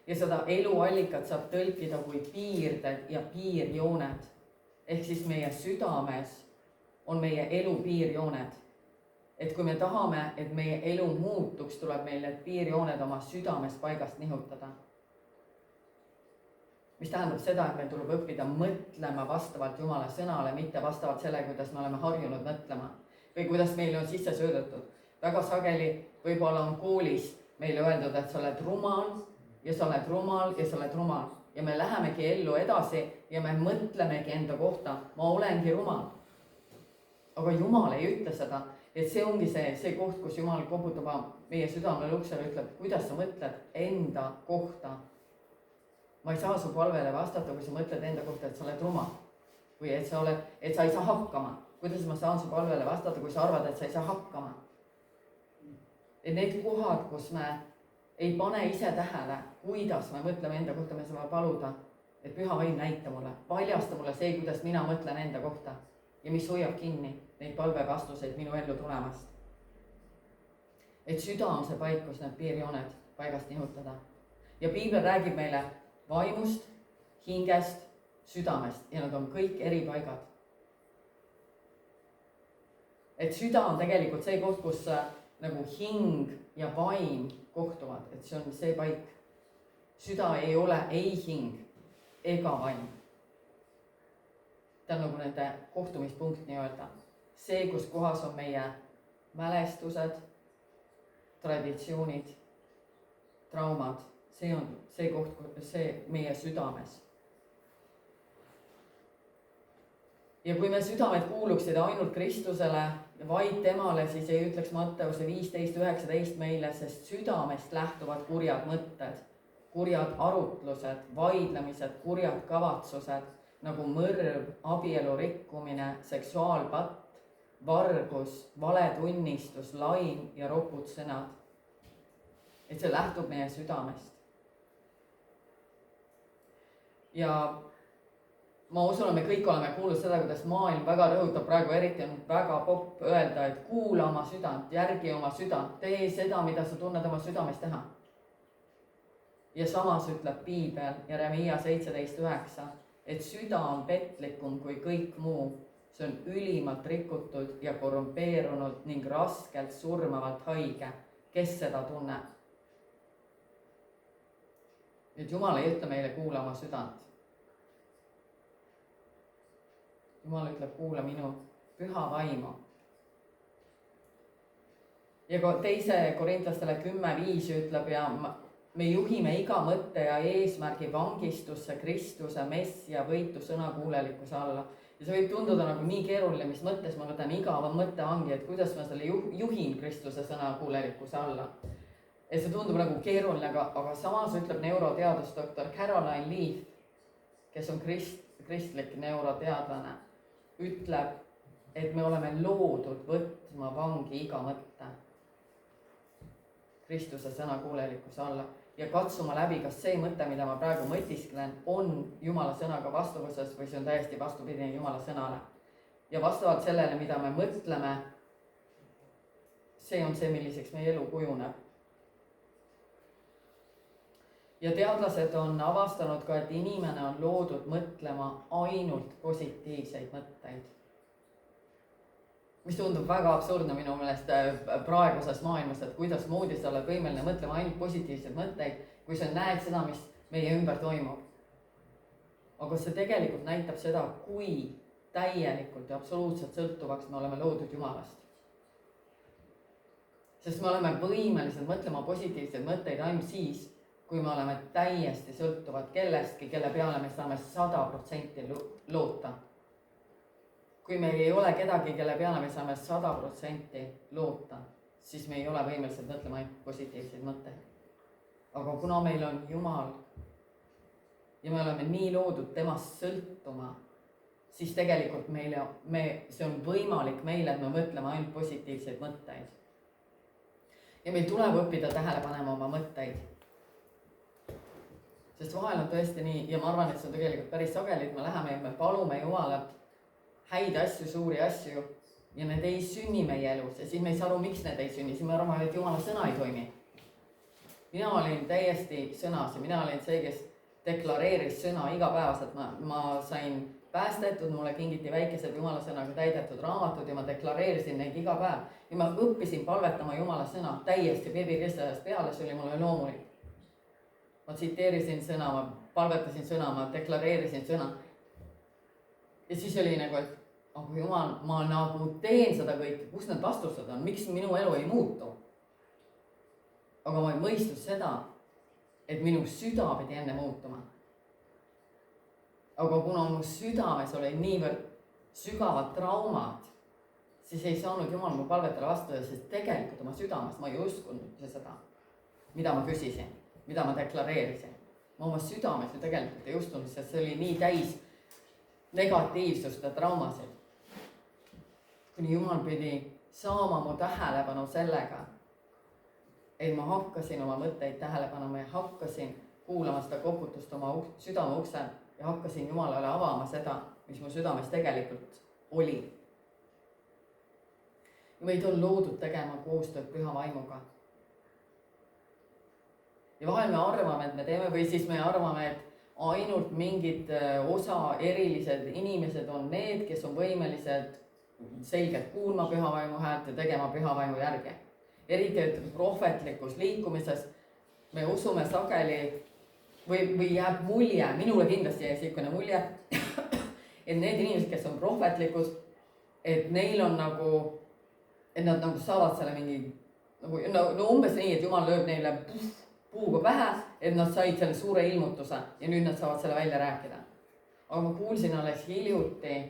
ja seda eluallikat saab tõlkida kui piirded ja piirjooned. ehk siis meie südames on meie elu piirjooned. et kui me tahame, et meie elu muutuks, tuleb meil need piirjooned oma südames paigast nihutada. mis tähendab seda, et meil tuleb õppida mõtlema vastavalt Jumala sõnale, mitte vastavalt selle, kuidas me oleme harjunud mõtlema või kuidas meile on sisse söödetud. väga sageli võib-olla on koolis meile öeldud, et sa oled rumal ja sa oled rumal ja sa oled rumal. ja me lähemegi ellu edasi ja me mõtlemegi enda kohta, ma olengi rumal. aga Jumal ei ütle seda, et see ongi see koht, kus Jumal koputab meie südamele uksele ja ütleb, kuidas sa mõtled enda kohta. ma ei saa su palvele vastata, kui sa mõtled enda kohta, et sa oled rumal. või et sa ei saa hakkama. kuidas ma saan su palvele vastata, kui sa arvad, et sa ei saa hakkama. et need kohad, kus me ei pane ise tähele, kuidas me mõtleme enda kohta, me saame paluda, et Püha Vaim näita mulle, paljasta mulle see, kuidas mina mõtlen enda kohta ja mis hoiab kinni neid palvevastuseid minu ellu tulemast. et süda on see paik, kus need piirjooned paigast nihutada. ja piibel räägib meile vaimust, hingest, südamest ja nad on kõik eri paigad. Et süda on tegelikult see koht, kus nagu hing ja vaim kohtuvad, et see on see paik. Süda ei ole ei hing ega vaim. Ta on nagu nende kohtumispunkt nii-öelda. See, kus kohas on meie mälestused, traditsioonid, traumad, see on see koht, see meie südames. Ja kui me südamed kuuluksid ainult Kristusele ja vaid temale, siis ei ütleks Matteuse 15:19 meile, sest südamest lähtuvad kurjad mõtted, kurjad arutlused, vaidlemised, kurjad kavatsused, nagu mõrv, abielu rikkumine, seksuaalpatt, vargus, valetunnistus, laim ja ropud sõnad. Et see lähtub meie südamest. Ja ma usun, et me kõik oleme kuulnud seda, kuidas maailm väga rõhutab, praegu eriti on väga popp öelda, et kuula oma südant, järgi oma südant, tee seda, mida sa tunned oma südames teha. Ja samas ütleb Piibel Jeremiia 17:9, et süda on petlikum kui kõik muu. See on ülimalt rikutud ja korrumpeerunud ning raskelt surmavalt haige. Kes seda tunneb? Et Jumal ei ütle meile kuula oma südant. Jumal ütleb, kuula minu püha vaimu. Ja teise Korintlastele 10:5 ütleb ja me juhime iga mõtte ja eesmärgi vangistusse Kristuse messia võitu sõnakuulelikkuse alla. Ja see võib tunduda nagu nii keeruline, mis mõttes ma võtan igava mõttevangi, et kuidas ma selle juhin Kristuse sõnakuulelikkuse alla. Ja see tundub nagu keeruline, aga samas ütleb neuroteadusdoktor Caroline Leaf, kes on kristlik neuroteadlane, ütleb, et me oleme loodud võtma vangi iga mõtte Kristuse sõnakuulelikkuse alla ja katsuma läbi, kas see mõte, mida ma praegu mõtisklen, on Jumala sõnaga vastavuses või see on täiesti vastupidine Jumala sõnale. Ja vastavalt sellele, mida me mõtleme, see on see, milliseks meie elu kujuneb. Ja teadlased on avastanud ka, et inimene on loodud mõtlema ainult positiivseid mõtteid. Mis tundub väga absurdne minu meelest praeguses maailmas, et kuidas moodi sa oled võimeline mõtlema ainult positiivseid mõtteid, kui sa näed seda, mis meie ümber toimub. Aga see tegelikult näitab seda, kui täielikult ja absoluutselt sõltuvaks me oleme loodud Jumalast. Sest me oleme võimelised mõtlema positiivseid mõtteid ainult siis, kui me oleme täiesti sõltuvad kellestki, kelle peale me saame 100% loota. Kui meil ei ole kedagi, kelle peale me saame 100% loota, siis me ei ole võimelised mõtlema ainult positiivseid mõtteid. Aga kuna meil on Jumal ja me oleme nii loodud temast sõltuma, siis tegelikult see on võimalik meile, et me mõtleme ainult positiivseid mõtteid. Ja meil tuleb õppida tähele panema oma mõtteid. Sest vahel on tõesti nii, ja ma arvan, et see on tegelikult päris sageli, et me läheme ja me palume Jumalat häid asju, suuri asju ja need ei sünni meie elus ja siis me ei saa aru, miks need ei sünni, siis me arvame, et Jumala sõna ei toimi. Mina olin täiesti sõnas ja mina olin see, kes deklareeris sõna igapäevaselt. Ma sain päästetud, mulle kingiti väikesed Jumala sõnaga täidetud raamatud ja ma deklareerisin neid iga päev. Ja ma õppisin palvetama Jumala sõna täiesti beebikestajast peale, see oli mulle loomulik. Ma tsiteerisin sõna, ma palvetasin sõna, ma deklareerisin sõna. Ja siis oli nagu, et aga Jumal, ma nagu teen seda kõike, kus need vastused on, miks minu elu ei muutu? Aga ma ei mõistus seda, et minu süda pidi enne muutuma. Aga kuna mu südames oli niivõrd sügavad traumad, siis ei saanud Jumal mu palvetele vastu, sest tegelikult oma südames ma ei uskunud seda, mida ma küsisin, mida ma deklareerisin. Ma oma südames ju tegelikult ei uskunud, sest see oli nii täis negatiivsust ja traumasid. Kuni Jumal pidi saama mu tähelepanu sellega, et ma hakkasin oma mõtteid tähele panema ja hakkasin kuulama seda koputust oma südame uksel ja hakkasin Jumalale avama seda, mis mu südames tegelikult oli. Ja meid on loodud tegema koostööd püha vaimuga. Ja vahel me arvame, et me teeme või siis me arvame, ainult mingid osa erilised inimesed on need, kes on võimelised selgelt kuulma pühavaimu häält ja tegema pühavaimu järgi. Eriti prohvetlikus liikumises me usume sageli või jääb mulje, minule kindlasti jäi niisugune mulje, et need inimesed, kes on prohvetlikud, et neil on nagu, et nad nagu saavad selle mingi no umbes nii, et Jumal lööb neile puuga pähe, et nad said selle suure ilmutuse ja nüüd nad saavad selle välja rääkida. Aga ma kuulsin alles hiljuti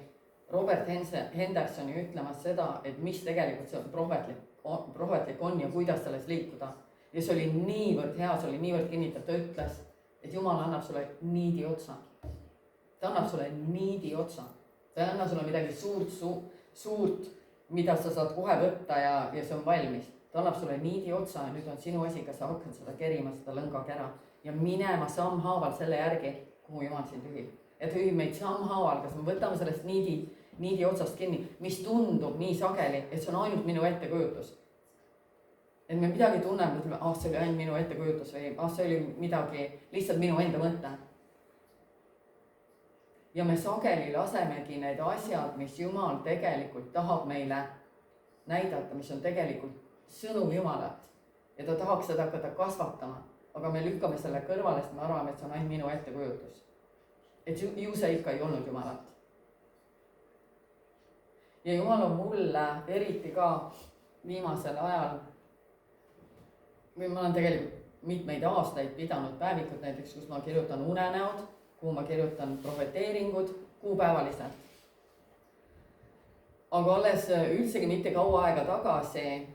Robert Hendersoni ütlemas seda, et mis tegelikult see prohvetlik on ja kuidas selles liikuda. Ja see oli niivõrd hea, see oli niivõrd kinnitav, ta ütles, et Jumal annab sulle niidi otsa. Ta annab sulle niidi otsa. Ta ei anna sulle midagi suurt, mida sa saad kohe võtta ja see on valmis. Ta annab sulle niidi otsa ja nüüd on sinu asi, kas sa hakkad seda kerima, seda lõngakära ja minema sammhaaval selle järgi, kuhu Jumal sind juhib. Et juhib meid sammhaaval, kas me võtame sellest niidi otsast kinni, mis tundub nii sageli, et see on ainult minu ettekujutus. Et me midagi tunneme, ütleme, see oli ainult minu ettekujutus või see oli midagi lihtsalt minu enda mõte. Ja me sageli lasemegi need asjad, mis Jumal tegelikult tahab meile näidata, mis on tegelikult sõnum Jumalat. Ja ta tahaks seda hakata kasvatama, aga me lükkame selle kõrvale, sest me arvame, et see on ainult minu ettekujutus. Et ju see ikka ei olnud Jumalat. Ja Jumal on mulle eriti ka viimasel ajal, või ma olen tegelikult mitmeid aastaid pidanud päevikut näiteks, kus ma kirjutan unenäod, kuhu ma kirjutan profeteeringud kuupäevaliselt. Aga alles üldsegi mitte kaua aega tagasi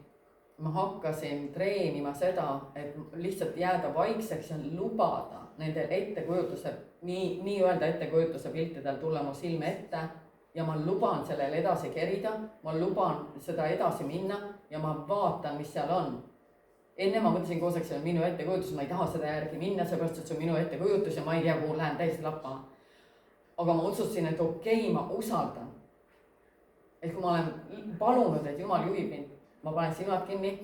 ma hakkasin treenima seda, et lihtsalt jääda vaikseks ja lubada nende ettekujutuse, nii-öelda ettekujutuse piltidel tulla mu silme ette ja ma luban sellele edasi kerida, ma luban seda edasi minna ja ma vaatan, mis seal on. Enne ma mõtlesin koos, et see on minu ettekujutus, ma ei taha seda järgi minna, seepärast, et see on minu ettekujutus ja ma ei tea, kuhu lähen täiesti lappama. Aga ma otsustasin, et okei, ma usaldan. Et kui ma olen palunud, et Jumal juhib mind, ma panen silmad kinni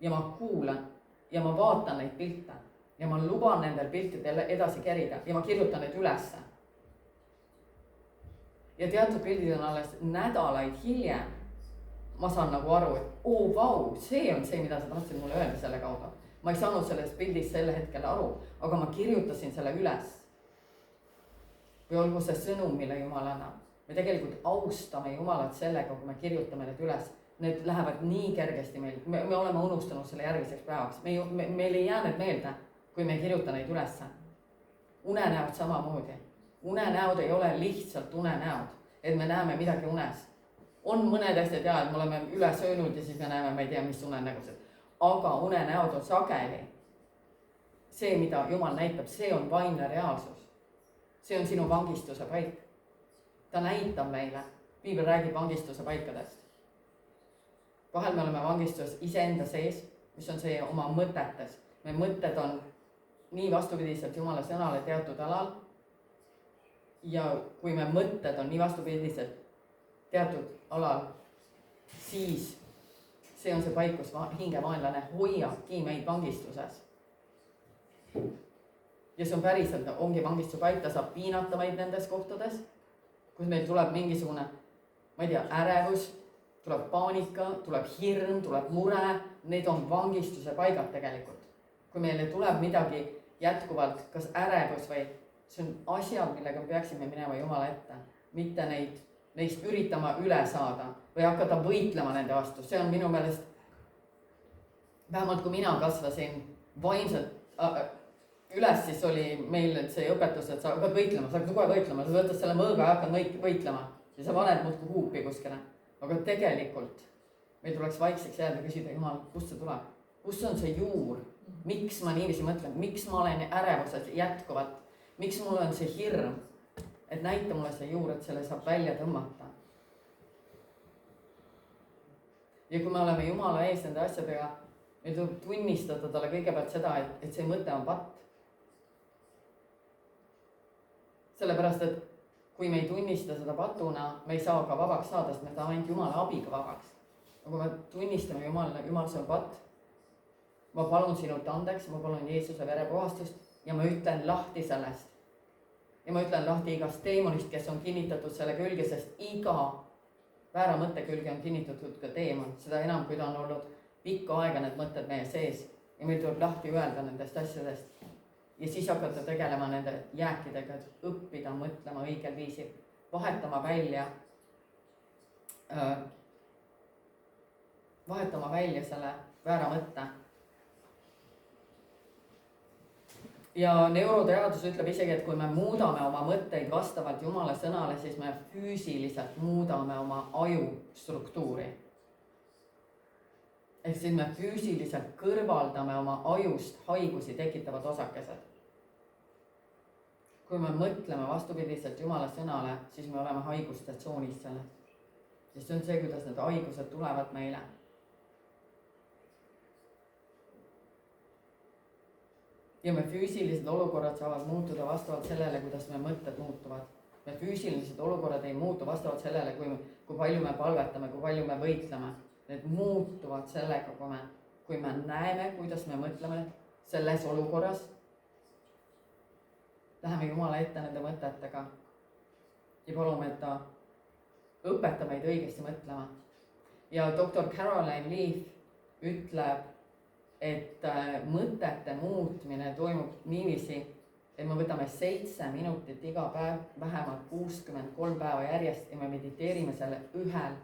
ja ma kuulan ja ma vaatan neid pilte ja ma luban nendel piltidel edasi kerida ja ma kirjutan need ülesse. Ja teatud pildid on alles nädalaid hiljem. Ma saan nagu aru, et vau, see on see, mida sa tahtsid mulle öelda selle kaudu. Ma ei saanud sellest pildist selle hetkel aru, aga ma kirjutasin selle üles. Või olgu see sõnum, mille Jumal annab. Me tegelikult austame Jumalat sellega, kui me kirjutame need üles. Need lähevad nii kergesti meil. Me oleme unustanud selle järgmiseks päevaks. Meil ei jää need meelde, kui me ei kirjuta neid ülesse. Unenäod samamoodi. Unenäod ei ole lihtsalt unenäod, et me näeme midagi unes. On mõned asjad ja, et me oleme üle söönud ja siis me näeme, ma ei tea, mis unenägused. Aga unenäod on sageli. See, mida Jumal näitab, see on vaimne reaalsus. See on sinu vangistuse paik. Ta näitab meile. Piibel räägib vangistuse paikadest. Vahel me oleme vangistuses iseenda sees, mis on see oma mõtetes. Meie mõtted on nii vastupidiselt Jumala sõnale teatud alal. Ja kui me mõtted on nii vastupidiselt teatud alal, siis see on see paik, kus hingemaanlane hoiabki meid vangistuses. Ja see on päriselt, ongi vangistuse paik, ta saab piinata meid nendes kohtades, kus meil tuleb mingisugune, ma ei tea, ärevus, tuleb paanika, tuleb hirm, tuleb mure, need on vangistuse paigad tegelikult. Kui meile tuleb midagi jätkuvalt, kas ärevus või see on asjad, millega me peaksime minema Jumala ette, mitte neist üritama üle saada või hakata võitlema nende vastu. See on minu meelest, vähemalt kui mina kasvasin vaimselt üles, siis oli meil see õpetus, et sa hakkad võitlema, sa hakkad kohe võitlema, sa võtad selle mõõga ja hakkad võitlema ja sa paned muudkui huupi kuskile. Aga tegelikult meil tuleks vaikseks jääda ja küsida, Jumal, kust see tuleb? Kus on see juur? Miks ma niiviisi mõtlen? Miks ma olen ärevuses jätkuvalt? Miks mul on see hirm? Et näita mulle see juur, et selle saab välja tõmmata. Ja kui me oleme Jumala ees nende asjadega, meil tuleb tunnistada talle kõigepealt seda, et see mõte on patt. Sellepärast, et kui me ei tunnista seda patuna, me ei saa ka vabaks saada, sest me saame ainult Jumala abiga vabaks. Aga kui me tunnistame Jumal, see on patt, ma palun sinult andeks, ma palun Jeesuse verepuhastust ja ma ütlen lahti sellest. ja ma ütlen lahti igast teemonist, kes on kinnitatud selle külge, sest iga väära mõtte külge on kinnitatud ka teemon, seda enam, kui ta on olnud pikka aega need mõtted meie sees ja meil tuleb lahti öelda nendest asjadest ja siis hakata tegelema nende jääkidega, et õppida mõtlema õigel viisil, vahetama välja selle väära mõtte. Ja neuroteadus ütleb isegi, et kui me muudame oma mõtteid vastavalt Jumala sõnale, siis me füüsiliselt muudame oma aju struktuuri. Ehk siis me füüsiliselt kõrvaldame oma ajust haigusi tekitavad osakesed. Kui me mõtleme vastupidiselt Jumala sõnale, siis me oleme haiguste tsoonis selles. Sest see on see, kuidas need haigused tulevad meile. Ja me füüsilised olukorrad saavad muutuda vastavalt sellele, kuidas me mõtted muutuvad. Me füüsilised olukorrad ei muutu vastavalt sellele, kui palju me palvetame, kui palju me võitleme. Need muutuvad sellega, kui me näeme, kuidas me mõtleme selles olukorras. Läheme Jumala ette nende mõtetega ja palume, et ta õpeta meid õigesti mõtlema. Ja doktor Caroline Leaf ütleb, et mõtete muutmine toimub niiviisi, et me võtame 7 minutit iga päev, vähemalt 63 päeva järjest ja me mediteerime selle ühel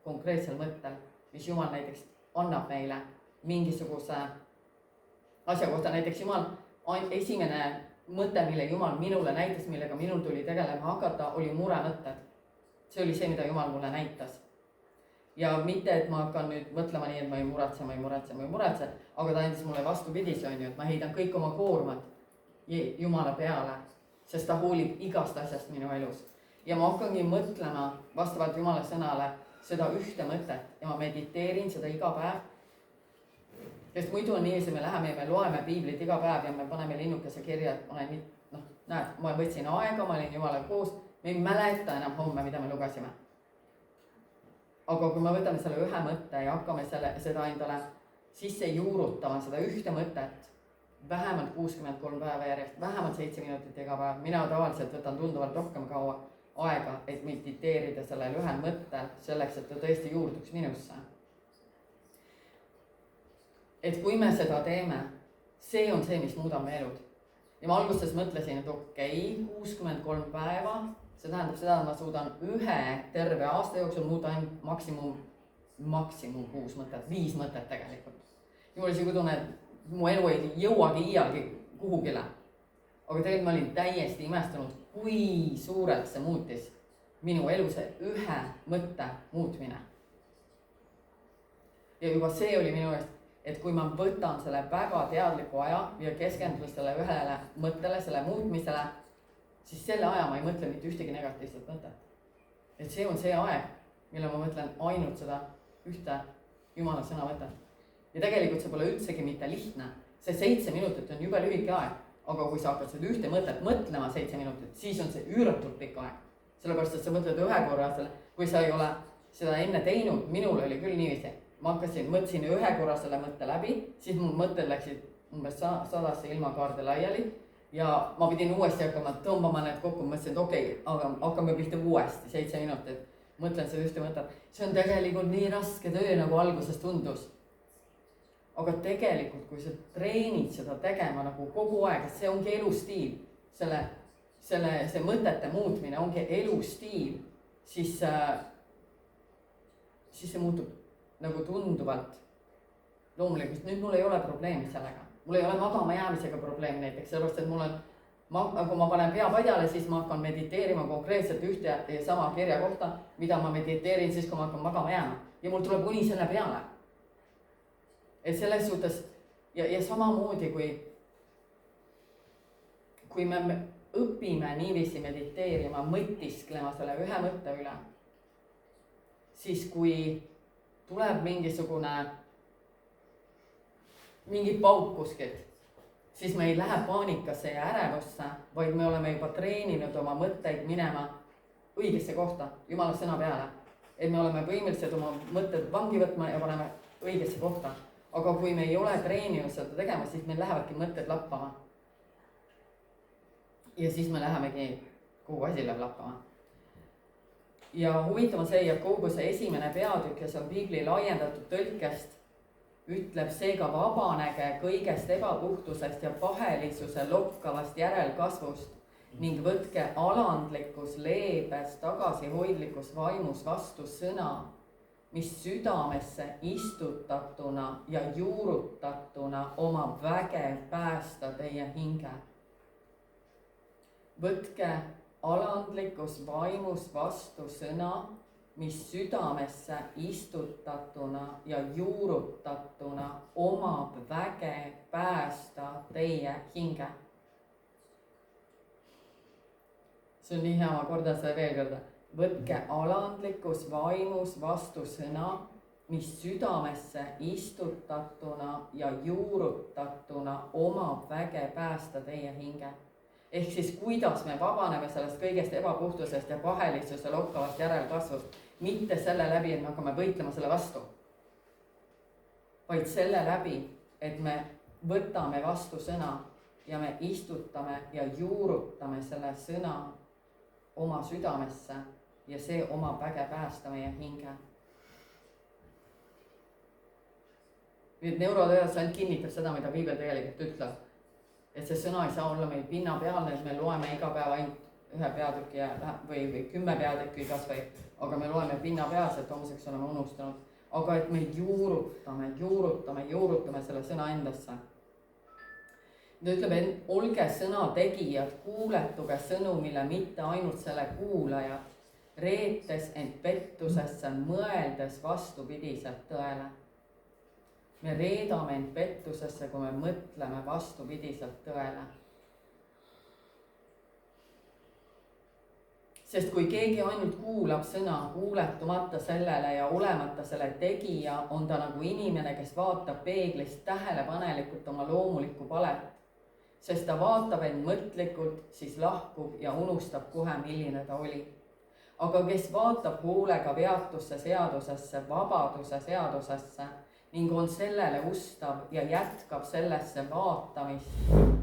konkreetsel mõttel, mis Jumal näiteks annab meile mingisuguse asja kohta. Näiteks Jumal, esimene mõte, mille Jumal minule näitas, millega minul tuli tegelema hakata, oli muremõtted. See oli see, mida Jumal mulle näitas. Ja mitte, et ma hakkan nüüd mõtlema nii, et ma ei muretse, aga ta andis mulle vastupidisi, on ju, et ma heidan kõik oma koormad Jumala peale, sest ta hoolib igast asjast minu elus. Ja ma hakkangi mõtlema vastavalt Jumala sõnale seda ühte mõtet ja ma mediteerin seda iga päev. Sest muidu on niiviisi, me läheme ja me loeme piiblit iga päev ja me paneme linnukese kirja, et ma võtsin aega, ma olin Jumala koos, me ei mäleta enam homme, mida me lugesime. Aga kui me võtame selle ühe mõtte ja hakkame seda endale sisse juurutama, seda ühte mõtet, vähemalt 63 päeva järjest, vähemalt 7 minutit iga päev, mina tavaliselt võtan tunduvalt rohkem kaua aega, et mediteerida sellel ühel mõttel, selleks, et ta tõesti juurduks minusse. Et kui me seda teeme, see on see, mis muudab me elud. Ja ma alguses mõtlesin, et okei, 63 päeva, see tähendab seda, et ma suudan ühe terve aasta jooksul muuta ainult maksimum 6 mõtet, 5 mõtet tegelikult. Ja mul oli see tunne, et mu elu ei jõuagi iialgi kuhugile. Aga tegelikult ma olin täiesti imestunud, kui suurelt see muutis minu elu, see ühe mõtte muutmine. Ja juba see oli minu eest, et kui ma võtan selle väga teadliku aja ja keskendun selle ühele mõttele, selle muutmisele, siis selle aja ma ei mõtle mitte ühtegi negatiivset mõtet. Et see on see aeg, mille ma mõtlen ainult seda ühte Jumala sõna mõtet. Ja tegelikult see pole üldsegi mitte lihtne. See 7 minutit on jube lühike aeg, aga kui sa hakkad seda ühte mõtet mõtlema 7 minutit, siis on see üüratult pikk aeg. Sellepärast, et sa mõtled ühe korra selle, kui sa ei ole seda enne teinud, minul oli küll niiviisi. Ma mõtlesin ühe korra selle mõtte läbi, siis mul mõtted läksid umbes 100 ilmakaarde laiali. Ja ma pidin uuesti hakkama tõmbama need kokku, mõtlesin, et okei, aga hakkame pihta uuesti 7 minutit. Mõtlen seda ühte mõtet. See on tegelikult nii raske töö, nagu alguses tundus. Aga tegelikult, kui sa treenid seda tegema nagu kogu aeg, et see ongi elustiil, see mõtete muutmine ongi elustiil, siis see muutub nagu tunduvalt loomulikult. Nüüd mul ei ole probleemi sellega. Mul ei ole magama jäämisega probleemi näiteks, sellepärast, et kui ma panen pea padjale, siis ma hakkan mediteerima konkreetselt ühte ja sama kirja kohta, mida ma mediteerin siis, kui ma hakkan magama jääma. Ja mul tuleb uni selle peale. Et selles suhtes, ja samamoodi, kui me õpime niiviisi mediteerima, mõtisklema selle ühe mõtte üle, siis kui tuleb mingi pauk kuskilt, siis me ei lähe paanikasse ja ärevusse, vaid me oleme juba treeninud oma mõtteid minema õigesse kohta, Jumala sõna peale. Et me oleme võimelised oma mõtted vangi võtma ja paneme õigesse kohta. Aga kui me ei ole treeninud seda tegema, siis meil lähevadki mõtted lappama. Ja siis me lähemegi kogu asi läheb lappama. ja huvitav on see, Jakobuse 1. peatükk ja see on piibli laiendatud tõlkest, ütleb seega vabanege kõigest ebapuhtusest ja pahelisuse lokkavast järelkasvust ning võtke alandlikus, leebes, tagasihoidlikus vaimus vastu sõna, mis südamesse istutatuna ja juurutatuna omab väge päästa teie hinge. võtke alandlikus vaimus vastu sõna, mis südamesse istutatuna ja juurutatuna omab väge päästa teie hinge. see on nii hea, ma kordan seda veel korda. võtke alandlikus vaimus vastu sõna, mis südamesse istutatuna ja juurutatuna omab väge päästa teie hinge. ehk siis kuidas me vabaneme sellest kõigest ebapuhtusest ja pahelisuse lokkavast järelkasvust, mitte selle läbi, et me hakkame võitlema selle vastu, vaid selle läbi, et me võtame vastu sõna ja me istutame ja juurutame selle sõna oma südamesse ja see omab väge päästa meie hinge. nüüd neuroteadus ainult kinnitab seda, mida piibel tegelikult ütleb. et see sõna ei saa olla meil pinnapealne, et me loeme iga päev ainult ühe peatüki või 10 peatükki kas või, aga me loeme pinnapealselt, homseks oleme unustanud. aga et me juurutame selle sõna endasse. ta ütleb, et olge sõna tegijad, kuuletuge sõnumile, mitte ainult selle kuulajad, reetes end pettusesse, mõeldes vastupidiselt tõele. me reedame end pettusesse, kui me mõtleme vastupidiselt tõele. sest kui keegi ainult kuulab sõna, kuuletumata sellele ja olemata selle tegija, on ta nagu inimene, kes vaatab peeglist tähelepanelikult oma loomulikku palet. sest ta vaatab end mõtlikult, siis lahkub ja unustab kohe, milline ta oli. aga kes vaatab hoolega veatusse seadusesse, vabaduse seadusesse ning on sellele ustav ja jätkab sellesse vaatamist,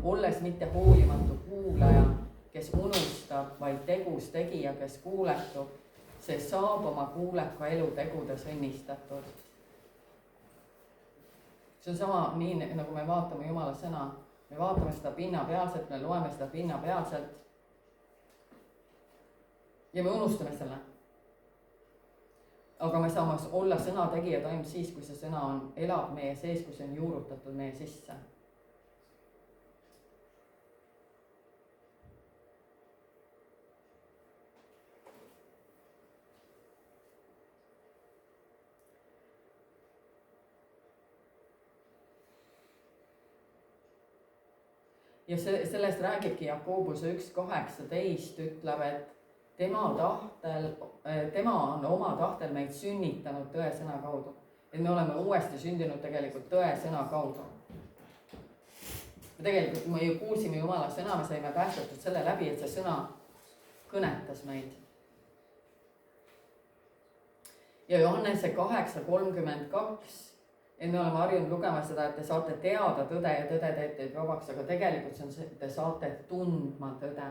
olles mitte hoolimatu kuulaja, kes unustab, vaid tegus tegija, kes kuuletub, see saab oma kuuleka elu tegudes õnnistatud. see on sama nii, nagu me vaatame Jumala sõna. me vaatame seda pinnapealselt, me loeme seda pinnapealselt ja me unustame selle. aga me saame olla sõna tegijad ainult siis, kui see sõna elab meie sees, kui see on juurutatud meie sisse. ja sellest räägibki Jakobuse 1.18, ütleb, et tema on oma tahtel meid sünnitanud tõe sõna kaudu. et me oleme uuesti sündinud tegelikult tõe sõna kaudu. tegelikult me ju kuulsime Jumala sõna, me saime päästetud selle läbi, et see sõna kõnetas meid. ja Johannese 8.32, et me oleme harjunud lugema seda, et te saate teada tõde ja tõde teeb teid vabaks, aga tegelikult see on see, et te saate tundma tõde.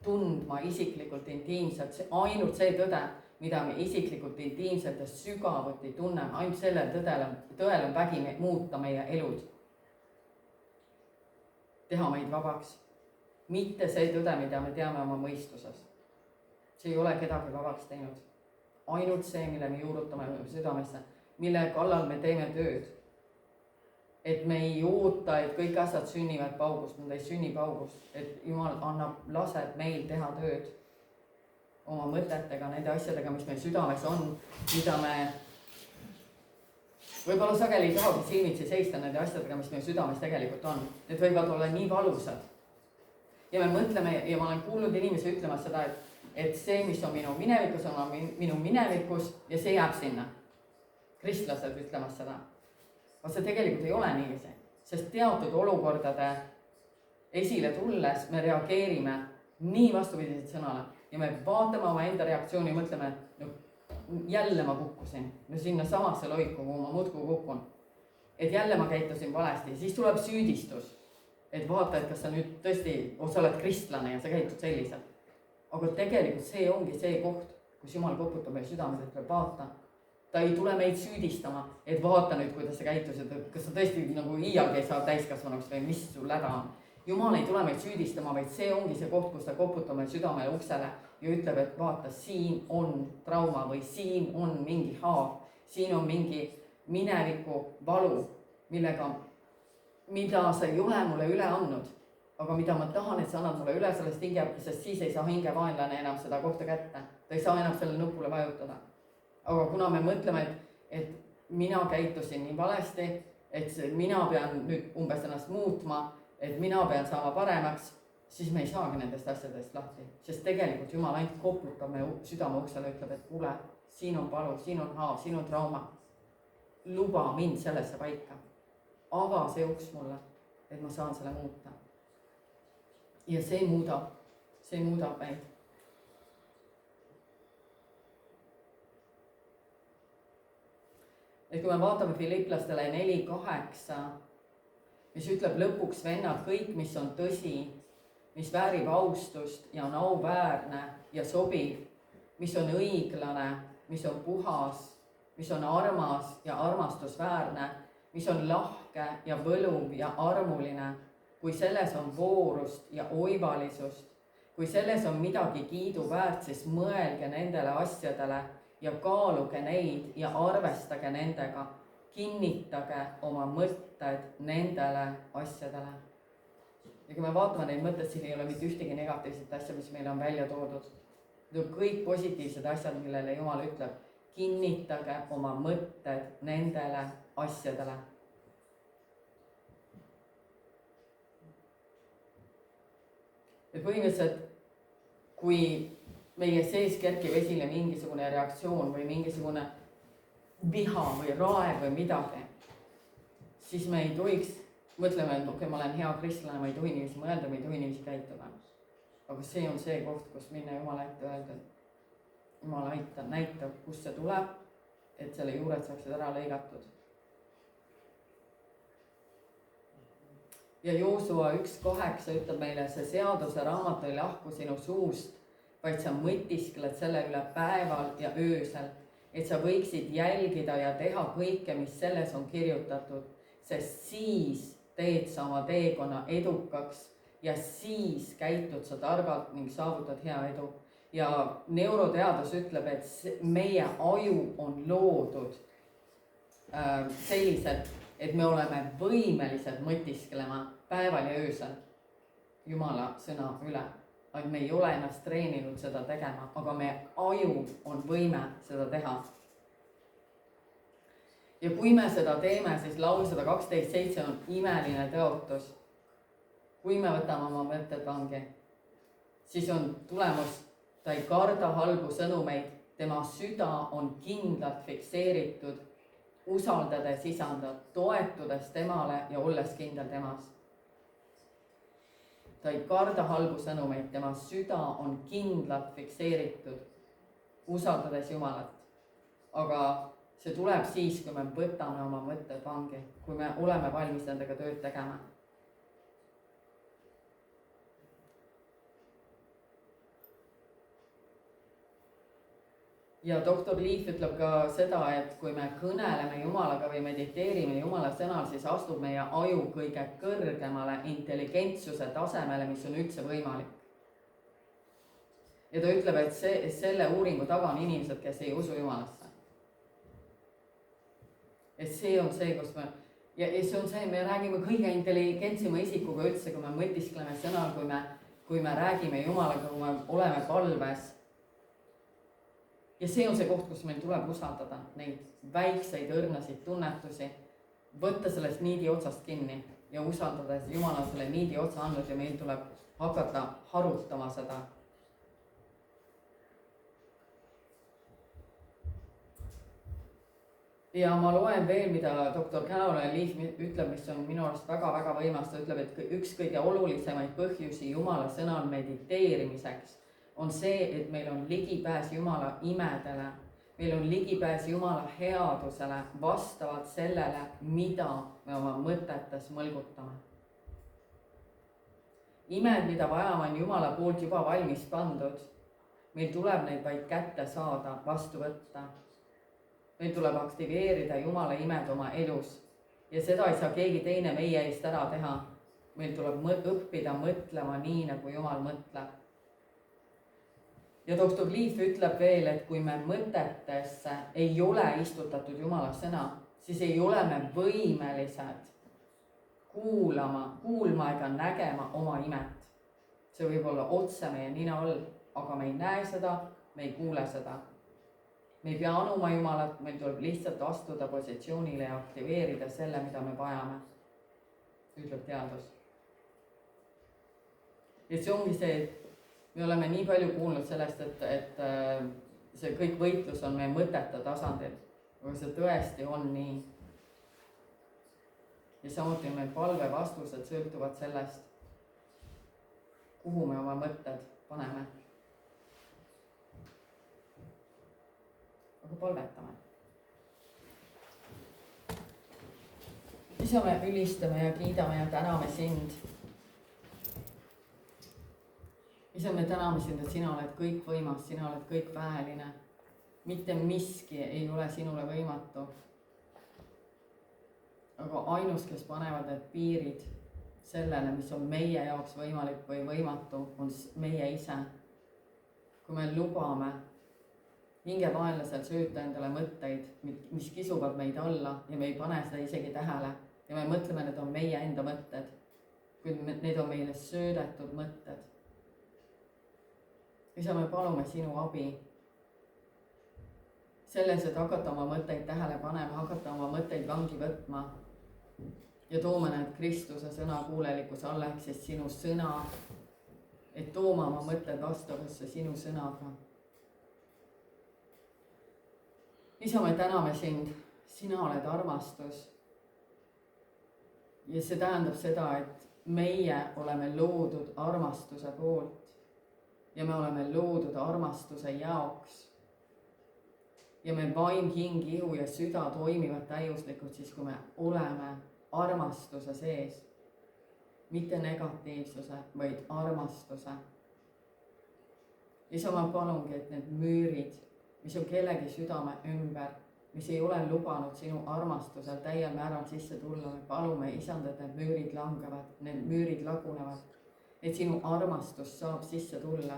Tundma isiklikult intiimselt, ainult see tõde, mida me isiklikult intiimselt ja sügavuti tunneme, ainult sellel tõel on vägi muuta meie elud. Teha meid vabaks. Mitte see tõde, mida me teame oma mõistusest. See ei ole kedagi vabaks teinud. Ainult see, mille me juurutame südamesse, mille kallal me teeme tööd. Et me ei oota, et kõik asjad sünnivad paugust, nad ei sünni paugust, et Jumal laseb meil teha tööd oma mõtetega, nende asjadega, mis meil südames on, mida me võib-olla sageli ei tahagi silmitsi seista nende asjadega, mis meil südames tegelikult on. Need võivad olla nii valusad. Ja me mõtleme, ja ma olen kuulnud inimesi ütlemas seda, et see, mis on minu minevikus, on minu minevikus ja see jääb sinna. Kristlased ütlemas seda. Aga see tegelikult ei ole niiviisi, sest teatud olukordade esile tulles me reageerime nii vastupidiselt sõnale ja me vaatame oma enda reaktsiooni ja mõtleme, no jälle ma kukkusin, no sinna samasse loiku, kuhu ma muudkui kukkun. Et jälle ma käitusin valesti, siis tuleb süüdistus. et vaata, et kas sa nüüd tõesti, sa oled kristlane ja sa käitud selliselt. aga tegelikult see ongi see koht, kus Jumal koputab meie südamed, ütleb vaata. ta ei tule meid süüdistama, et vaata nüüd, kuidas sa käitusid, et kas sa tõesti nagu iialgi ei saa täiskasvanuks või mis sul häda on. Jumal ei tule meid süüdistama, vaid see ongi see koht, kus ta koputab meil südamele uksele ja ütleb, et vaata, siin on trauma või siin on mingi haav, siin on mingi mineviku valu, mida sa ei ole mulle üle andnud, aga mida ma tahan, et sa annad mulle üle sellest hinge, sest siis ei saa hingevaenlane enam seda kohta kätte. Ta ei saa enam sellele nupule vajutada. Aga kuna me mõtleme, et mina käitusin nii valesti, et mina pean nüüd umbes ennast muutma, et mina pean saama paremaks, siis me ei saagi nendest asjadest lahti. Sest tegelikult Jumal ainult koputab meie südame uksele ja ütleb, et kuule, siin on valu, siin on haav, siin on trauma. Luba mind sellesse paika. Ava see uks mulle, et ma saan selle muuta. Ja see muudab meid. Et kui me vaatame Filiplastele 4:8, mis ütleb lõpuks vennad kõik, mis on tõsi, mis väärib austust ja on auväärne ja sobiv, mis on õiglane, mis on puhas, mis on armas ja armastusväärne, mis on lahke ja võluv ja armuline, kui selles on voorust ja oivalisust, kui selles on midagi kiiduväärt, siis mõelge nendele asjadele ja kaaluge neid ja arvestage nendega, kinnitage oma mõtted nendele asjadele. Ja kui me vaatame neid mõtteid, siin ei ole mitte ühtegi negatiivset asja, mis meile on välja toodud. Need on kõik positiivsed asjad, millele Jumal ütleb, kinnitage oma mõtted nendele asjadele. Ja põhimõtteliselt, kui meie sees kerkib esile mingisugune reaktsioon või mingisugune viha või raev või midagi, siis me ei tohiks, mõtleme, et okei, ma olen hea kristlane, ma ei tohi niiviisi mõelda, ma ei tohi niiviisi käituda. Aga see on see koht, kus minna Jumala ette öelda, et Jumal aita, näita, kust see tuleb, et selle juured saaksid ära lõigatud. Ja Joosua 1:8 ütleb meile, see seaduse raamat ei lahku sinu suust, vaid sa mõtiskled selle üle päeval ja öösel, et sa võiksid jälgida ja teha kõike, mis selles on kirjutatud, sest siis teed sa oma teekonna edukaks ja siis käitud sa targalt ning saavutad hea edu. Ja neuroteadus ütleb, et meie aju on loodud selliselt, et me oleme võimelised mõtisklema päeval ja öösel Jumala sõna üle. Aga me ei ole ennast treeninud seda tegema, aga meie aju on võime seda teha. Ja kui me seda teeme, siis laul 112:7 on imeline tõotus. Kui me võtame oma mõtted vangi, siis on tulemus, ta ei karda halbu sõnumeid, tema süda on kindlalt fikseeritud, usaldades isanda, toetudes temale ja olles kindel temas. Ta ei karda halbu sõnumeid, tema süda on kindlalt fikseeritud, usaldades Jumalat. Aga see tuleb siis, kui me võtame oma mõtted vangi, kui me oleme valmis nendega tööd tegema. Ja doktor Leaf ütleb ka seda, et kui me kõneleme Jumalaga või mediteerime Jumala sõnal, siis astub meie aju kõige kõrgemale intelligentsuse tasemele, mis on üldse võimalik. Ja ta ütleb, et selle uuringu taga on inimesed, kes ei usu Jumalasse. Et see on see, kus me, ja see on see, me räägime kõige intelligentsima isikuga üldse, kui me mõtiskleme sõnal, kui me räägime Jumalaga, kui me oleme palves. Ja see on see koht, kus meil tuleb usaldada neid väikseid õrnasid tunnetusi, võtta sellest niidi otsast kinni ja usaldada, et Jumal on selle niidi otsa andnud ja meil tuleb hakata harutama seda. Ja ma loen veel, mida doktor Caroline Leaf ütleb, mis on minu arust väga-väga võimas. Ta ütleb, et üks kõige olulisemaid põhjusi Jumala sõnal mediteerimiseks on see, et meil on ligipääs Jumala imedele, meil on ligipääs Jumala headusele vastavalt sellele, mida me oma mõtetes mõlgutame. imed, mida vajame, on Jumala poolt juba valmis pandud. meil tuleb neid vaid kätte saada, vastu võtta. meil tuleb aktiveerida Jumala imed oma elus ja seda ei saa keegi teine meie eest ära teha. meil tuleb õppida mõtlema nii, nagu Jumal mõtleb. ja doktor Liif ütleb veel, et kui me mõtetesse ei ole istutatud Jumala sõna, siis ei ole me võimelised kuulma ega nägema oma imet. see võib olla otse meie nina all, aga me ei näe seda, me ei kuule seda. me ei pea anuma Jumalat, meil tuleb lihtsalt astuda positsioonile ja aktiveerida selle, mida me vajame, ütleb teadus. ja see ongi see, et me oleme nii palju kuulnud sellest, et see kõik võitlus on meie mõtete tasandil, aga see tõesti on nii. ja samuti meil palve vastused sõltuvad sellest, kuhu me oma mõtted paneme. aga palvetame. isa, me ülistame ja kiidame ja täname sind. isa, me täname sind, et sina oled kõikvõimas, sina oled kõikväeline. mitte miski ei ole sinule võimatu. aga ainus, kes panevad need piirid sellele, mis on meie jaoks võimalik või võimatu, on meie ise. kui me lubame hingevaenlasel sööta endale mõtteid, mis kisuvad meid alla ja me ei pane seda isegi tähele ja me mõtleme, need on meie enda mõtted, kuid need on meile söödetud mõtted. isa, me palume sinu abi selles, et hakata oma mõtteid tähele panema, hakata oma mõtteid vangi võtma ja tooma need Kristuse sõna kuulelikkuse alla, ehk siis sinu sõna, et tooma oma mõtted vastavusse sinu sõnaga. isa, me täname sind, sina oled armastus. ja see tähendab seda, et meie oleme loodud armastuse poolt ja me oleme loodud armastuse jaoks. ja me vaim, hing, ihu ja süda toimivad täiuslikult siis, kui me oleme armastuse sees. mitte negatiivsuse, vaid armastuse. isa, ma palungi, et need müürid, mis on kellegi südame ümber, mis ei ole lubanud sinu armastusel täiel määral sisse tulla, me palume, isand, et need müürid langevad, need müürid lagunevad, et sinu armastus saab sisse tulla,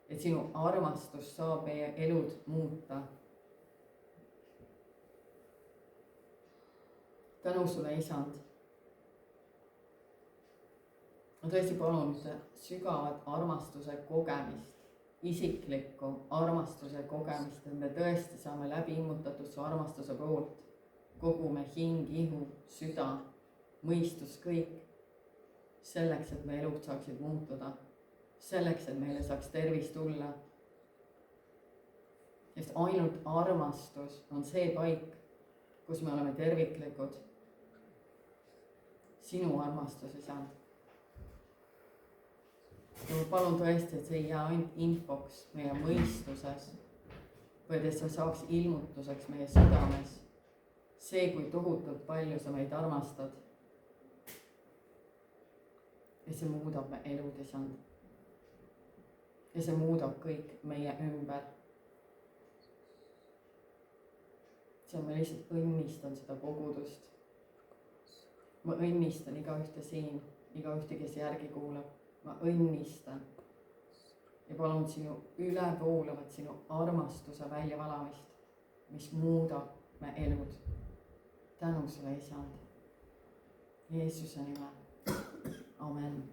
et sinu armastus saab meie elud muuta. tänu sulle, isand. ma tõesti palun sügavat armastuse kogemist, isiklikku armastuse kogemist, et me tõesti saame läbi immutatud su armastuse poolt kogume hing, ihu, süda, mõistus, kõik selleks, et meie elud saaksid muutuda, selleks, et meile saaks tervis tulla. sest ainult armastus on see paik, kus me oleme terviklikud. sinu armastus, isand. ja ma palun tõesti, et see ei jää ainult infoks meie mõistuses, vaid et see saaks ilmutuseks meie südames. See, kui tohutult palju sa meid armastad. ja see muudab me elud, isand. ja see muudab kõik meie ümber. see ma lihtsalt õnnistan seda kogudust. ma õnnistan igaühte siin, igaühte, kes järgi kuulab. ma õnnistan ja palun sinu ülevoolavat, sinu armastuse väljavalamist, mis muudab me elud. tänu sulle, isand. Jeesuse nimel. Amen.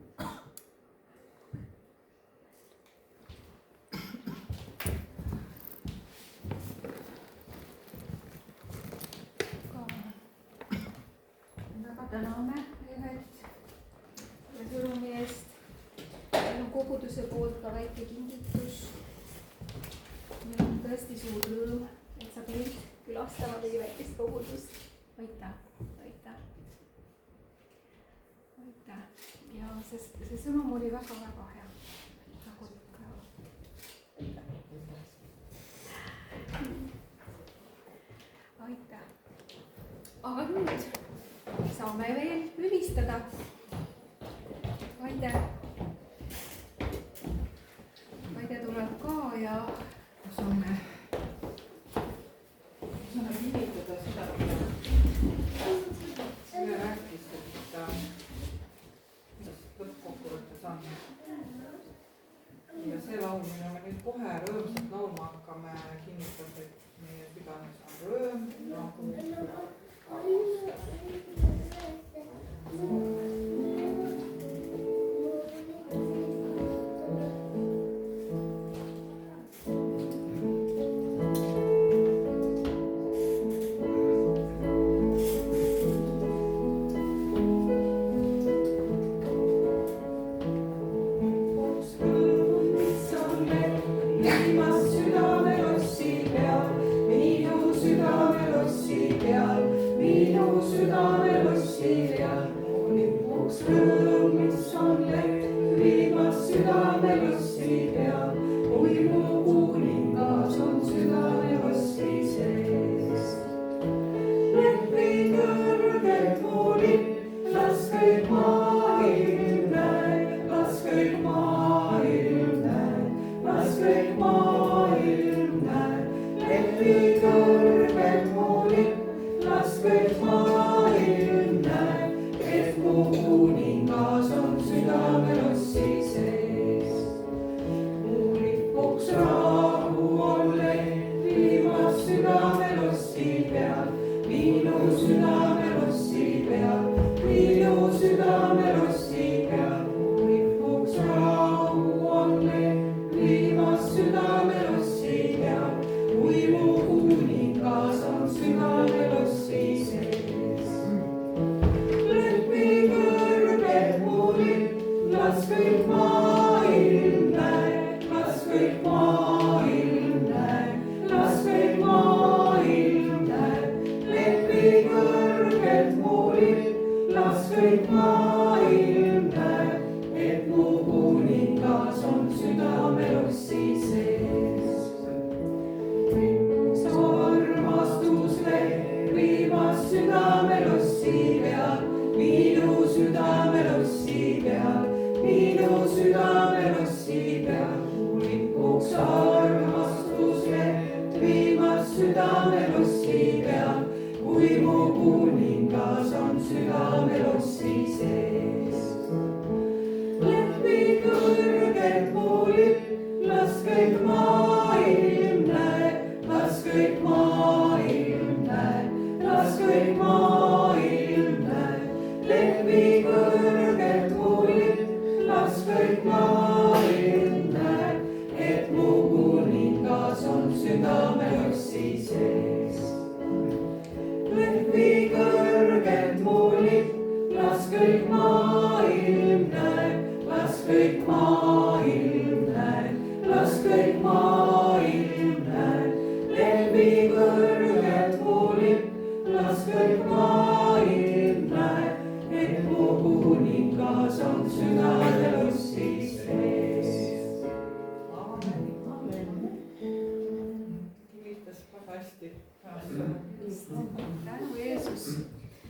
väga täname Evet selle sõnumi eest. meil on koguduse poolt ka väike kingitus. meil on tõesti suur rõõm, et sa tulid külastama meie väikest kogudust. aitäh, aitäh, aitäh. ja see sõnum oli väga-väga hea. aitäh. aga nüüd saame veel ülistada. aitäh. see laul, mida me nüüd kohe rõõmsalt laulma hakkame, kinnitab, et meie südames on rõõm, rahu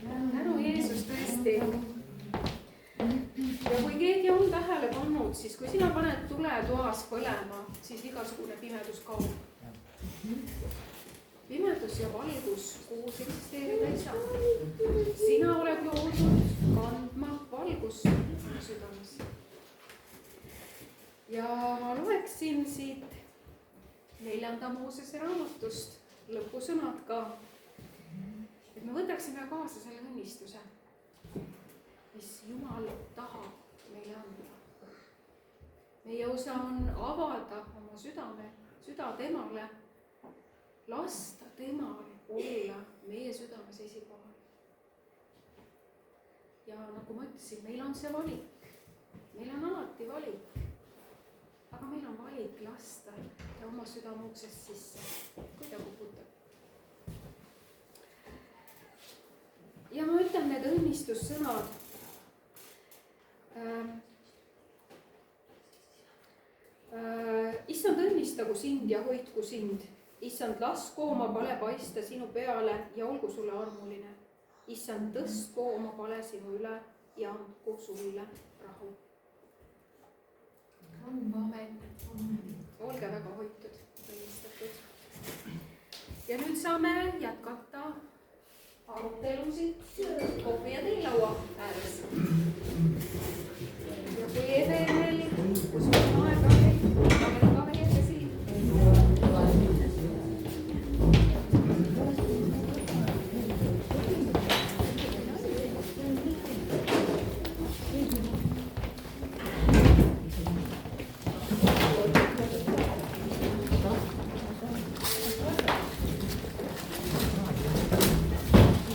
ja tänu Jeesus tõesti. Ja kui keegi on tähele pannud, siis kui sina paned tule toas põlema, siis igasugune pimedus kaob. Pimedus ja valgus koos eksisteerida ei saa. Sina oled loodud kandma valgust südames. Ja ma loeksin siit 4. Moosese raamatust lõpusõnad ka, et me võtaksime kaasa selle õnnistuse, mis Jumal tahab meile anda. Meie osa on avada oma süda temale, lasta temal olla meie südames esikohal. Ja nagu ma ütlesin, meil on see valik, meil on alati valik, aga meil on valik lasta ja oma südame uksest sisse, kui ta kukutab. Ja ma ütlen need õnnistussõnad. Issand, õnnistagu sind ja hoidku sind. Issand, lasku oma pale paista sinu peale ja olgu sulle armuline. Issand, tõstku oma pale sinu üle ja andku sulle rahu. Amen. Olge väga hoitud, õnnistatud. Ja nüüd saame jätkata arutelusid kohvi ja teelaua ääres. Ja kui Evelil